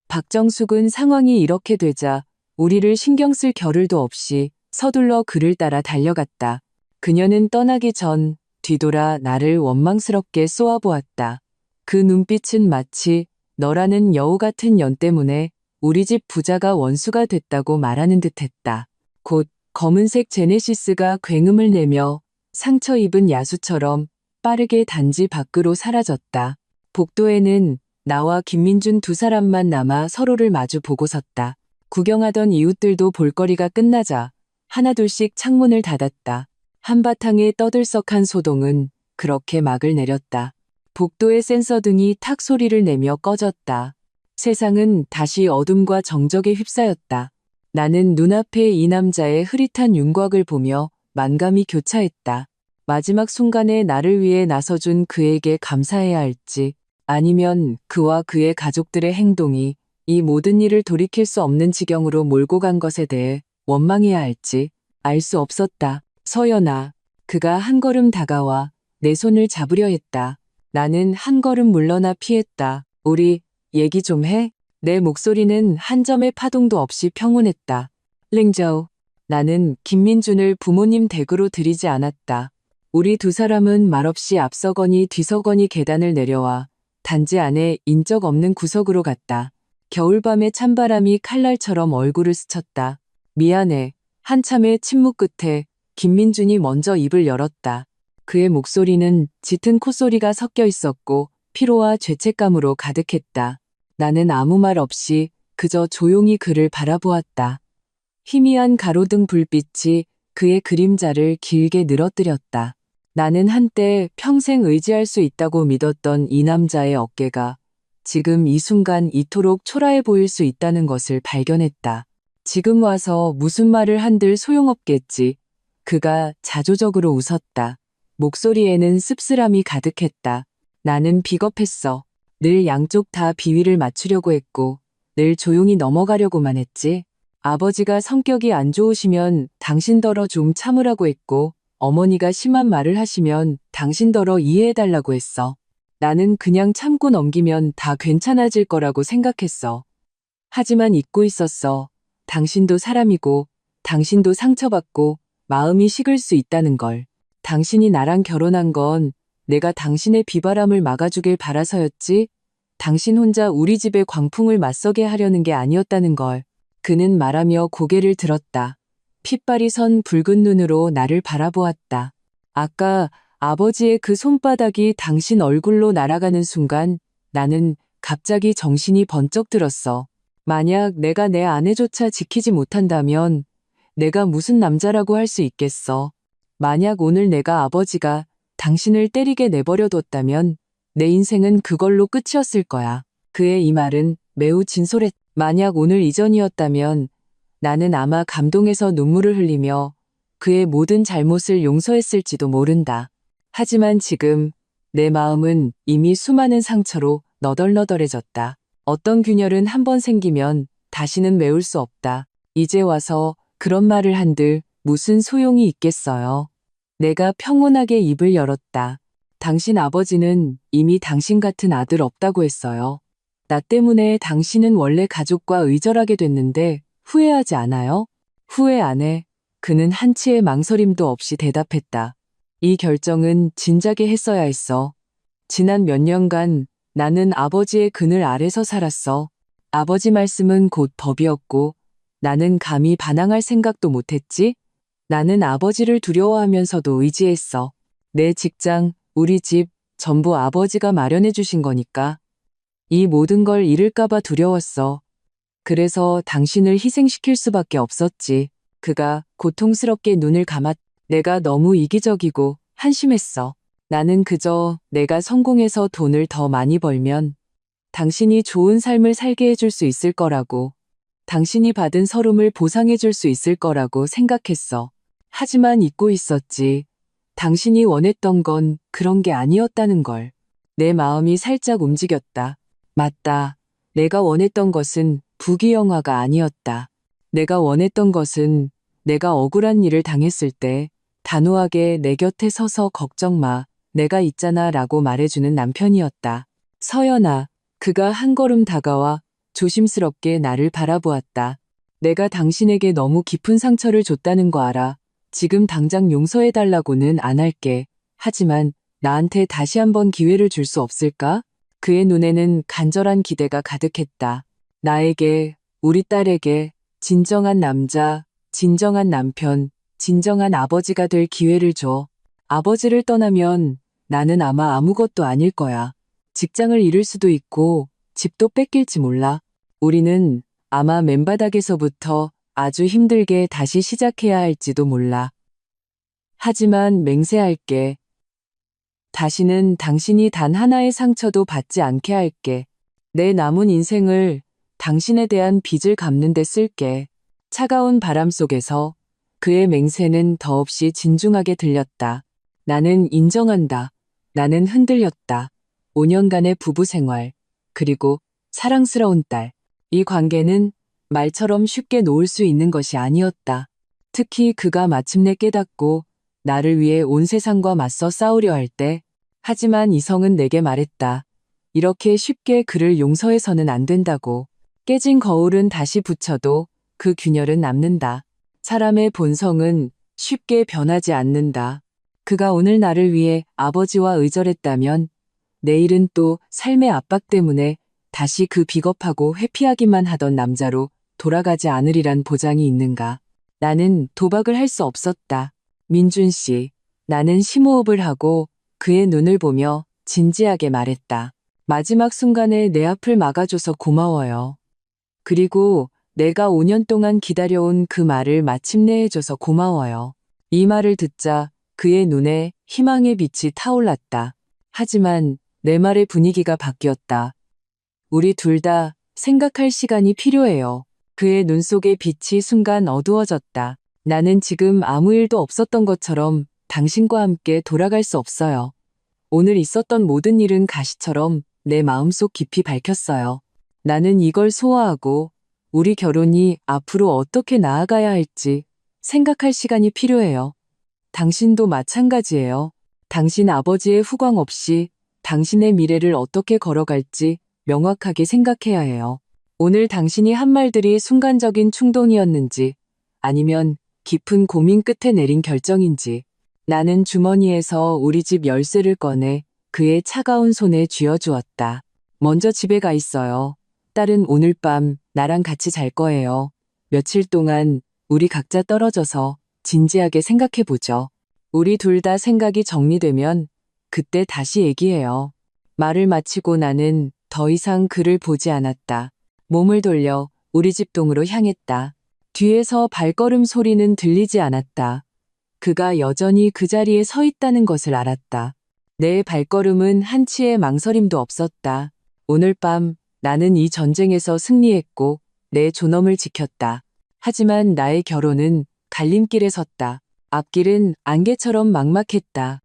박정숙은 상황이 이렇게 되자 우리를 신경 쓸 겨를도 없이 서둘러 그를 따라 달려갔다. 그녀는 떠나기 전 뒤돌아 나를 원망스럽게 쏘아보았다. 그 눈빛은 마치 너라는 여우 같은 년 때문에 우리 집 부자가 원수가 됐다고 말하는 듯했다. 곧 검은색 제네시스가 굉음을 내며 상처 입은 야수처럼 빠르게 단지 밖으로 사라졌다. 복도에는 나와 김민준 2사람만 남아 서로를 마주 보고 섰다. 구경하던 이웃들도 볼거리가 끝나자 하나둘씩 창문을 닫았다. 한바탕의 떠들썩한 소동은 그렇게 막을 내렸다. 복도의 센서등이 탁 소리를 내며 꺼졌다. 세상은 다시 어둠과 정적에 휩싸였다. 나는 눈앞에 이 남자의 흐릿한 윤곽을 보며 만감이 교차했다. 마지막 순간에 나를 위해 나서준 그에게 감사해야 할지, 아니면 그와 그의 가족들의 행동이 이 모든 일을 돌이킬 수 없는 지경으로 몰고 간 것에 대해 원망해야 할지 알 수 없었다. 서연아, 그가 한 걸음 다가와 내 손을 잡으려 했다. 나는 한 걸음 물러나 피했다. 우리 얘기 좀 해? 내 목소리는 한 점의 파동도 없이 평온했다. 링저우, 나는 김민준을 부모님 댁으로 들이지 않았다. 우리 2사람은 말없이 앞서거니 뒤서거니 계단을 내려와 단지 안에 인적 없는 구석으로 갔다. 겨울밤의 찬바람이 칼날처럼 얼굴을 스쳤다. 미안해. 한참의 침묵 끝에 김민준이 먼저 입을 열었다. 그의 목소리는 짙은 콧소리가 섞여 있었고 피로와 죄책감으로 가득했다. 나는 아무 말 없이 그저 조용히 그를 바라보았다. 희미한 가로등 불빛이 그의 그림자를 길게 늘어뜨렸다. 나는 한때 평생 의지할 수 있다고 믿었던 이 남자의 어깨가 지금 이 순간 이토록 초라해 보일 수 있다는 것을 발견했다. 지금 와서 무슨 말을 한들 소용없겠지. 그가 자조적으로 웃었다. 목소리에는 씁쓸함이 가득했다. 나는 비겁했어. 늘 양쪽 다 비위를 맞추려고 했고 늘 조용히 넘어가려고만 했지. 아버지가 성격이 안 좋으시면 당신더러 좀 참으라고 했고 어머니가 심한 말을 하시면 당신더러 이해해달라고 했어. 나는 그냥 참고 넘기면 다 괜찮아질 거라고 생각했어. 하지만 잊고 있었어. 당신도 사람이고 당신도 상처받고 마음이 식을 수 있다는 걸. 당신이 나랑 결혼한 건 내가 당신의 비바람을 막아주길 바라서였지 당신 혼자 우리 집의 광풍을 맞서게 하려는 게 아니었다는 걸. 그는 말하며 고개를 들었다. 핏발이 선 붉은 눈으로 나를 바라보았다. 아까 아버지의 그 손바닥이 당신 얼굴로 날아가는 순간 나는 갑자기 정신이 번쩍 들었어. 만약 내가 내 아내조차 지키지 못한다면 내가 무슨 남자라고 할 수 있겠어. 만약 오늘 내가 아버지가 당신을 때리게 내버려뒀다면 내 인생은 그걸로 끝이었을 거야. 그의 이 말은 매우 진솔했. 만약 오늘 이전이었다면 나는 아마 감동해서 눈물을 흘리며 그의 모든 잘못을 용서했을지도 모른다. 하지만 지금 내 마음은 이미 수많은 상처로 너덜너덜해졌다. 어떤 균열은 한번 생기면 다시는 메울 수 없다. 이제 와서 그런 말을 한들 무슨 소용이 있겠어요. 내가 평온하게 입을 열었다. 당신 아버지는 이미 당신 같은 아들 없다고 했어요. 나 때문에 당신은 원래 가족과 의절하게 됐는데 후회하지 않아요? 후회 안 해. 그는 한치의 망설임도 없이 대답했다. 이 결정은 진작에 했어야 했어. 지난 몇 년간 나는 아버지의 그늘 아래서 살았어. 아버지 말씀은 곧 법이었고 나는 감히 반항할 생각도 못했지? 나는 아버지를 두려워하면서도 의지했어. 내 직장, 우리 집, 전부 아버지가 마련해 주신 거니까. 이 모든 걸 잃을까봐 두려웠어. 그래서 당신을 희생시킬 수밖에 없었지. 그가 고통스럽게 눈을 감았. 내가 너무 이기적이고 한심했어. 나는 그저 내가 성공해서 돈을 더 많이 벌면 당신이 좋은 삶을 살게 해줄 수 있을 거라고, 당신이 받은 서름을 보상해 줄 수 있을 거라고 생각했어. 하지만 잊고 있었지. 당신이 원했던 건 그런 게 아니었다는 걸. 내 마음이 살짝 움직였다. 맞다. 내가 원했던 것은 부귀영화가 아니었다. 내가 원했던 것은 내가 억울한 일을 당했을 때 단호하게 내 곁에 서서 걱정 마. 내가 있잖아 라고 말해주는 남편이었다. 서연아, 그가 한 걸음 다가와 조심스럽게 나를 바라보았다. 내가 당신에게 너무 깊은 상처를 줬다는 거 알아. 지금 당장 용서해달라고는 안 할게. 하지만 나한테 다시 한번 기회를 줄 수 없을까? 그의 눈에는 간절한 기대가 가득했다. 나에게, 우리 딸에게 진정한 남자, 진정한 남편, 진정한 아버지가 될 기회를 줘. 아버지를 떠나면 나는 아마 아무것도 아닐 거야. 직장을 잃을 수도 있고 집도 뺏길지 몰라. 우리는 아마 맨바닥에서부터 아주 힘들게 다시 시작해야 할지도 몰라. 하지만 맹세할게. 다시는 당신이 단 하나의 상처도 받지 않게 할게. 내 남은 인생을 당신에 대한 빚을 갚는 데 쓸게. 차가운 바람 속에서 그의 맹세는 더없이 진중하게 들렸다. 나는 인정한다. 나는 흔들렸다. 5년간의 부부 생활, 그리고 사랑스러운 딸. 이 관계는 말처럼 쉽게 놓을 수 있는 것이 아니었다. 특히 그가 마침내 깨닫고 나를 위해 온 세상과 맞서 싸우려 할 때, 하지만 이성은 내게 말했다. 이렇게 쉽게 그를 용서해서는 안 된다고. 깨진 거울은 다시 붙여도 그 균열은 남는다. 사람의 본성은 쉽게 변하지 않는다. 그가 오늘 나를 위해 아버지와 의절했다면 내일은 또 삶의 압박 때문에 다시 그 비겁하고 회피하기만 하던 남자로 돌아가지 않으리란 보장이 있는가. 나는 도박을 할 수 없었다. 민준 씨, 나는 심호흡을 하고 그의 눈을 보며 진지하게 말했다. 마지막 순간에 내 앞을 막아줘서 고마워요. 그리고 내가 5년 동안 기다려온 그 말을 마침내 해줘서 고마워요. 이 말을 듣자 그의 눈에 희망의 빛이 타올랐다. 하지만 내 말의 분위기가 바뀌었다. 우리 둘 다 생각할 시간이 필요해요. 그의 눈 속의 빛이 순간 어두워졌다. 나는 지금 아무 일도 없었던 것처럼 당신과 함께 돌아갈 수 없어요. 오늘 있었던 모든 일은 가시처럼 내 마음속 깊이 밝혔어요. 나는 이걸 소화하고 우리 결혼이 앞으로 어떻게 나아가야 할지 생각할 시간이 필요해요. 당신도 마찬가지예요. 당신 아버지의 후광 없이 당신의 미래를 어떻게 걸어갈지 명확하게 생각해야 해요. 오늘 당신이 한 말들이 순간적인 충동이었는지 아니면 깊은 고민 끝에 내린 결정인지. 나는 주머니에서 우리 집 열쇠를 꺼내 그의 차가운 손에 쥐어주었다. 먼저 집에 가 있어요. 딸은 오늘 밤 나랑 같이 잘 거예요. 며칠 동안 우리 각자 떨어져서 진지하게 생각해보죠. 우리 둘 다 생각이 정리되면 그때 다시 얘기해요. 말을 마치고 나는 더 이상 그를 보지 않았다. 몸을 돌려 우리 집 동으로 향했다. 뒤에서 발걸음 소리는 들리지 않았다. 그가 여전히 그 자리에 서 있다는 것을 알았다. 내 발걸음은 한치의 망설임도 없었다. 오늘 밤 나는 이 전쟁에서 승리했고 내 존엄을 지켰다. 하지만 나의 결혼은 갈림길에 섰다. 앞길은 안개처럼 막막했다.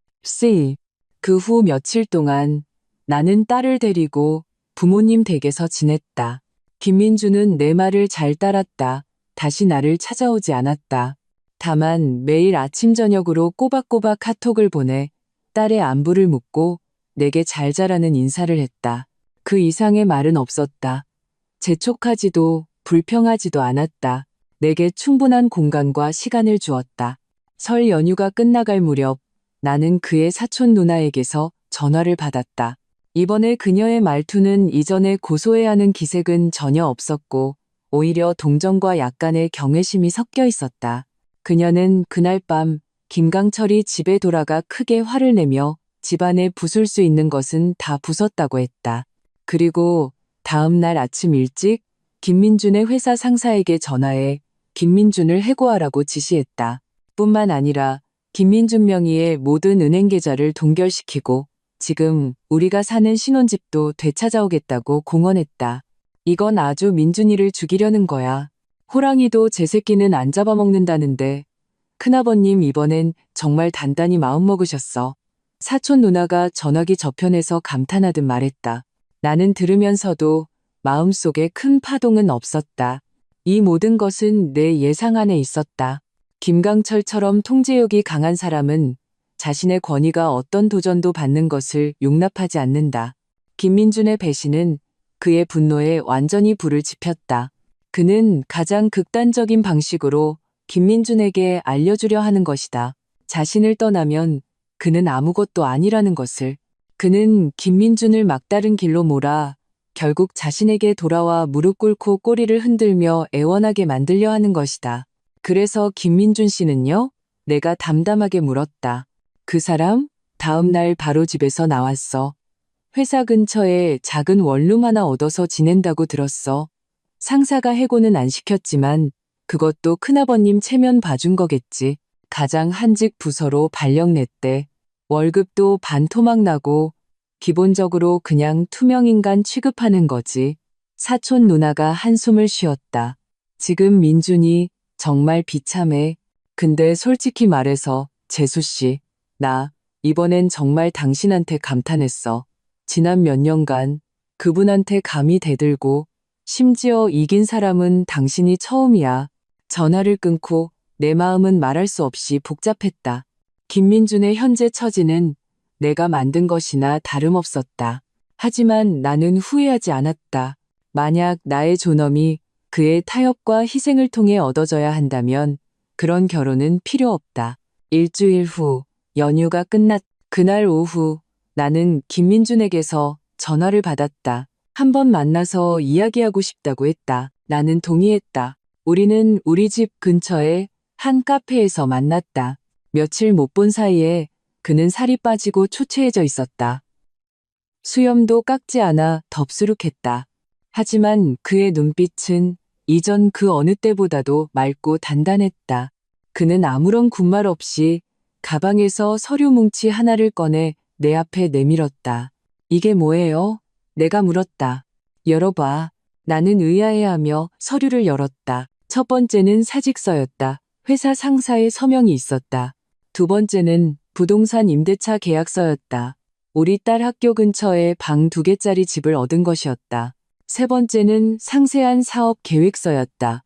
그 후 며칠 동안 나는 딸을 데리고 부모님 댁에서 지냈다. 김민주는 내 말을 잘 따랐다. 다시 나를 찾아오지 않았다. 다만 매일 아침 저녁으로 꼬박꼬박 카톡을 보내 딸의 안부를 묻고 내게 잘 자라는 인사를 했다. 그 이상의 말은 없었다. 재촉하지도 불평하지도 않았다. 내게 충분한 공간과 시간을 주었다. 설 연휴가 끝나갈 무렵 나는 그의 사촌 누나에게서 전화를 받았다. 이번에 그녀의 말투는 이전에 고소해야 하는 기색은 전혀 없었고 오히려 동정과 약간의 경외심이 섞여 있었다. 그녀는 그날 밤 김강철이 집에 돌아가 크게 화를 내며 집안에 부술 수 있는 것은 다 부쉈다고 했다. 그리고 다음 날 아침 일찍 김민준의 회사 상사에게 전화해 김민준을 해고하라고 지시했다. 뿐만 아니라 김민준 명의의 모든 은행 계좌를 동결시키고 지금 우리가 사는 신혼집도 되찾아오겠다고 공언했다. 이건 아주 민준이를 죽이려는 거야. 호랑이도 제 새끼는 안 잡아먹는다는데 큰아버님 이번엔 정말 단단히 마음먹으셨어. 사촌 누나가 전화기 저편에서 감탄하듯 말했다. 나는 들으면서도 마음속에 큰 파동은 없었다. 이 모든 것은 내 예상 안에 있었다. 김강철처럼 통제욕이 강한 사람은 자신의 권위가 어떤 도전도 받는 것을 용납하지 않는다. 김민준의 배신은 그의 분노에 완전히 불을 지폈다. 그는 가장 극단적인 방식으로 김민준에게 알려주려 하는 것이다. 자신을 떠나면 그는 아무것도 아니라는 것을. 그는 김민준을 막다른 길로 몰아 결국 자신에게 돌아와 무릎 꿇고 꼬리를 흔들며 애원하게 만들려 하는 것이다. 그래서 김민준 씨는요? 내가 담담하게 물었다. 그 사람? 다음 날 바로 집에서 나왔어. 회사 근처에 작은 원룸 하나 얻어서 지낸다고 들었어. 상사가 해고는 안 시켰지만 그것도 큰아버님 체면 봐준 거겠지. 가장 한직 부서로 발령 냈대. 월급도 반토막 나고 기본적으로 그냥 투명인간 취급하는 거지. 사촌 누나가 한숨을 쉬었다. 지금 민준이 정말 비참해. 근데 솔직히 말해서 재수 씨, 나 이번엔 정말 당신한테 감탄했어. 지난 몇 년간 그분한테 감히 대들고 심지어 이긴 사람은 당신이 처음이야. 전화를 끊고 내 마음은 말할 수 없이 복잡했다. 김민준의 현재 처지는 내가 만든 것이나 다름없었다. 하지만 나는 후회하지 않았다. 만약 나의 존엄이 그의 타협과 희생을 통해 얻어져야 한다면 그런 결혼은 필요 없다. 일주일 후 연휴가 끝났. 그날 오후 나는 김민준에게서 전화를 받았다. 한번 만나서 이야기하고 싶다고 했다. 나는 동의했다. 우리는 우리 집 근처의 한 카페에서 만났다. 며칠 못 본 사이에 그는 살이 빠지고 초췌해져 있었다. 수염도 깎지 않아 덥수룩했다. 하지만 그의 눈빛은 이전 그 어느 때보다도 맑고 단단했다. 그는 아무런 군말 없이 가방에서 서류 뭉치 하나를 꺼내 내 앞에 내밀었다. 이게 뭐예요? 내가 물었다. 열어봐. 나는 의아해하며 서류를 열었다. 첫 번째는 사직서였다. 회사 상사의 서명이 있었다. 두 번째는 부동산 임대차 계약서였다. 우리 딸 학교 근처에 방 2개짜리 집을 얻은 것이었다. 세 번째는 상세한 사업 계획서였다.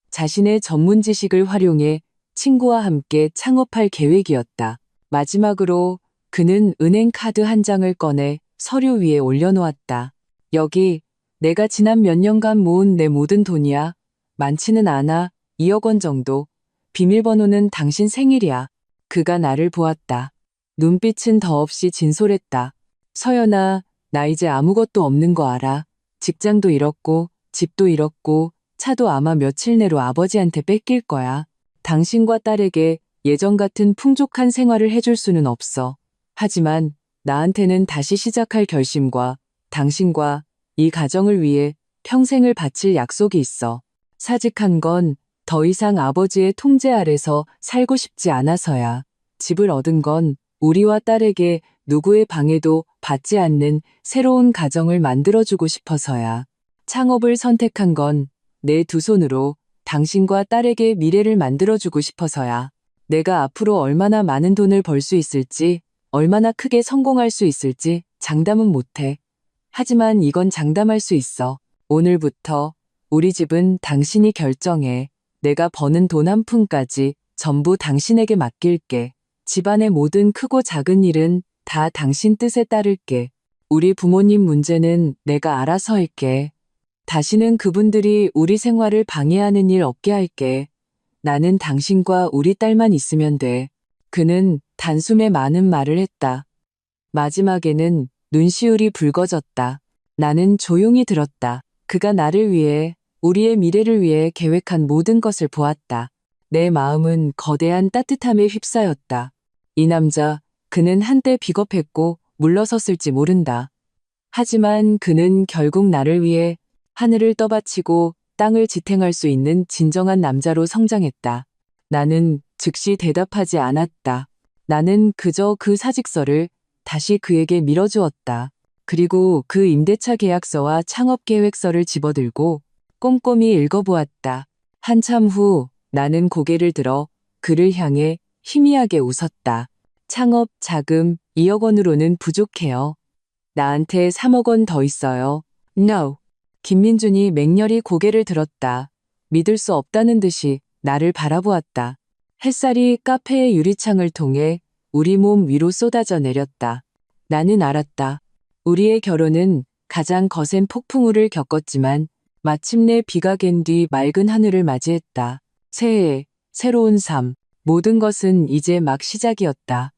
자신의 전문 지식을 활용해 친구와 함께 창업할 계획이었다. 마지막으로 그는 은행 카드 한 장을 꺼내 서류 위에 올려놓았다. 여기 내가 지난 몇 년간 모은 내 모든 돈이야. 많지는 않아. 2억 원 정도. 비밀번호는 당신 생일이야. 그가 나를 보았다. 눈빛은 더없이 진솔했다. 서연아, 나 이제 아무것도 없는 거 알아. 직장도 잃었고 집도 잃었고 차도 아마 며칠 내로 아버지한테 뺏길 거야. 당신과 딸에게 예전 같은 풍족한 생활을 해줄 수는 없어. 하지만 나한테는 다시 시작할 결심과 당신과 이 가정을 위해 평생을 바칠 약속이 있어. 사직한 건 더 이상 아버지의 통제 아래서 살고 싶지 않아서야. 집을 얻은 건 우리와 딸에게 누구의 방해도 받지 않는 새로운 가정을 만들어주고 싶어서야. 창업을 선택한 건 내 두 손으로 당신과 딸에게 미래를 만들어주고 싶어서야. 내가 앞으로 얼마나 많은 돈을 벌 수 있을지, 얼마나 크게 성공할 수 있을지 장담은 못해. 하지만 이건 장담할 수 있어. 오늘부터 우리 집은 당신이 결정해. 내가 버는 돈 한 푼까지 전부 당신에게 맡길게. 집안의 모든 크고 작은 일은 다 당신 뜻에 따를게. 우리 부모님 문제는 내가 알아서 할게. 다시는 그분들이 우리 생활을 방해하는 일 없게 할게. 나는 당신과 우리 딸만 있으면 돼. 그는 단숨에 많은 말을 했다. 마지막에는 눈시울이 붉어졌다. 나는 조용히 들었다. 그가 나를 위해, 우리의 미래를 위해 계획한 모든 것을 보았다. 내 마음은 거대한 따뜻함에 휩싸였다. 이 남자, 그는 한때 비겁했고 물러섰을지 모른다. 하지만 그는 결국 나를 위해 하늘을 떠받치고 땅을 지탱할 수 있는 진정한 남자로 성장했다. 나는 즉시 대답하지 않았다. 나는 그저 그 사직서를 다시 그에게 밀어주었다. 그리고 그 임대차 계약서와 창업 계획서를 집어들고 꼼꼼히 읽어보았다. 한참 후 나는 고개를 들어 그를 향해 희미하게 웃었다. 창업 자금 2억 원으로는 부족해요. 나한테 3억 원 더 있어요. No. 김민준이 맹렬히 고개를 들었다. 믿을 수 없다는 듯이 나를 바라보았다. 햇살이 카페의 유리창을 통해 우리 몸 위로 쏟아져 내렸다. 나는 알았다. 우리의 결혼은 가장 거센 폭풍우를 겪었지만 마침내 비가 갠 뒤 맑은 하늘을 맞이했다. 새해, 새로운 삶, 모든 것은 이제 막 시작이었다.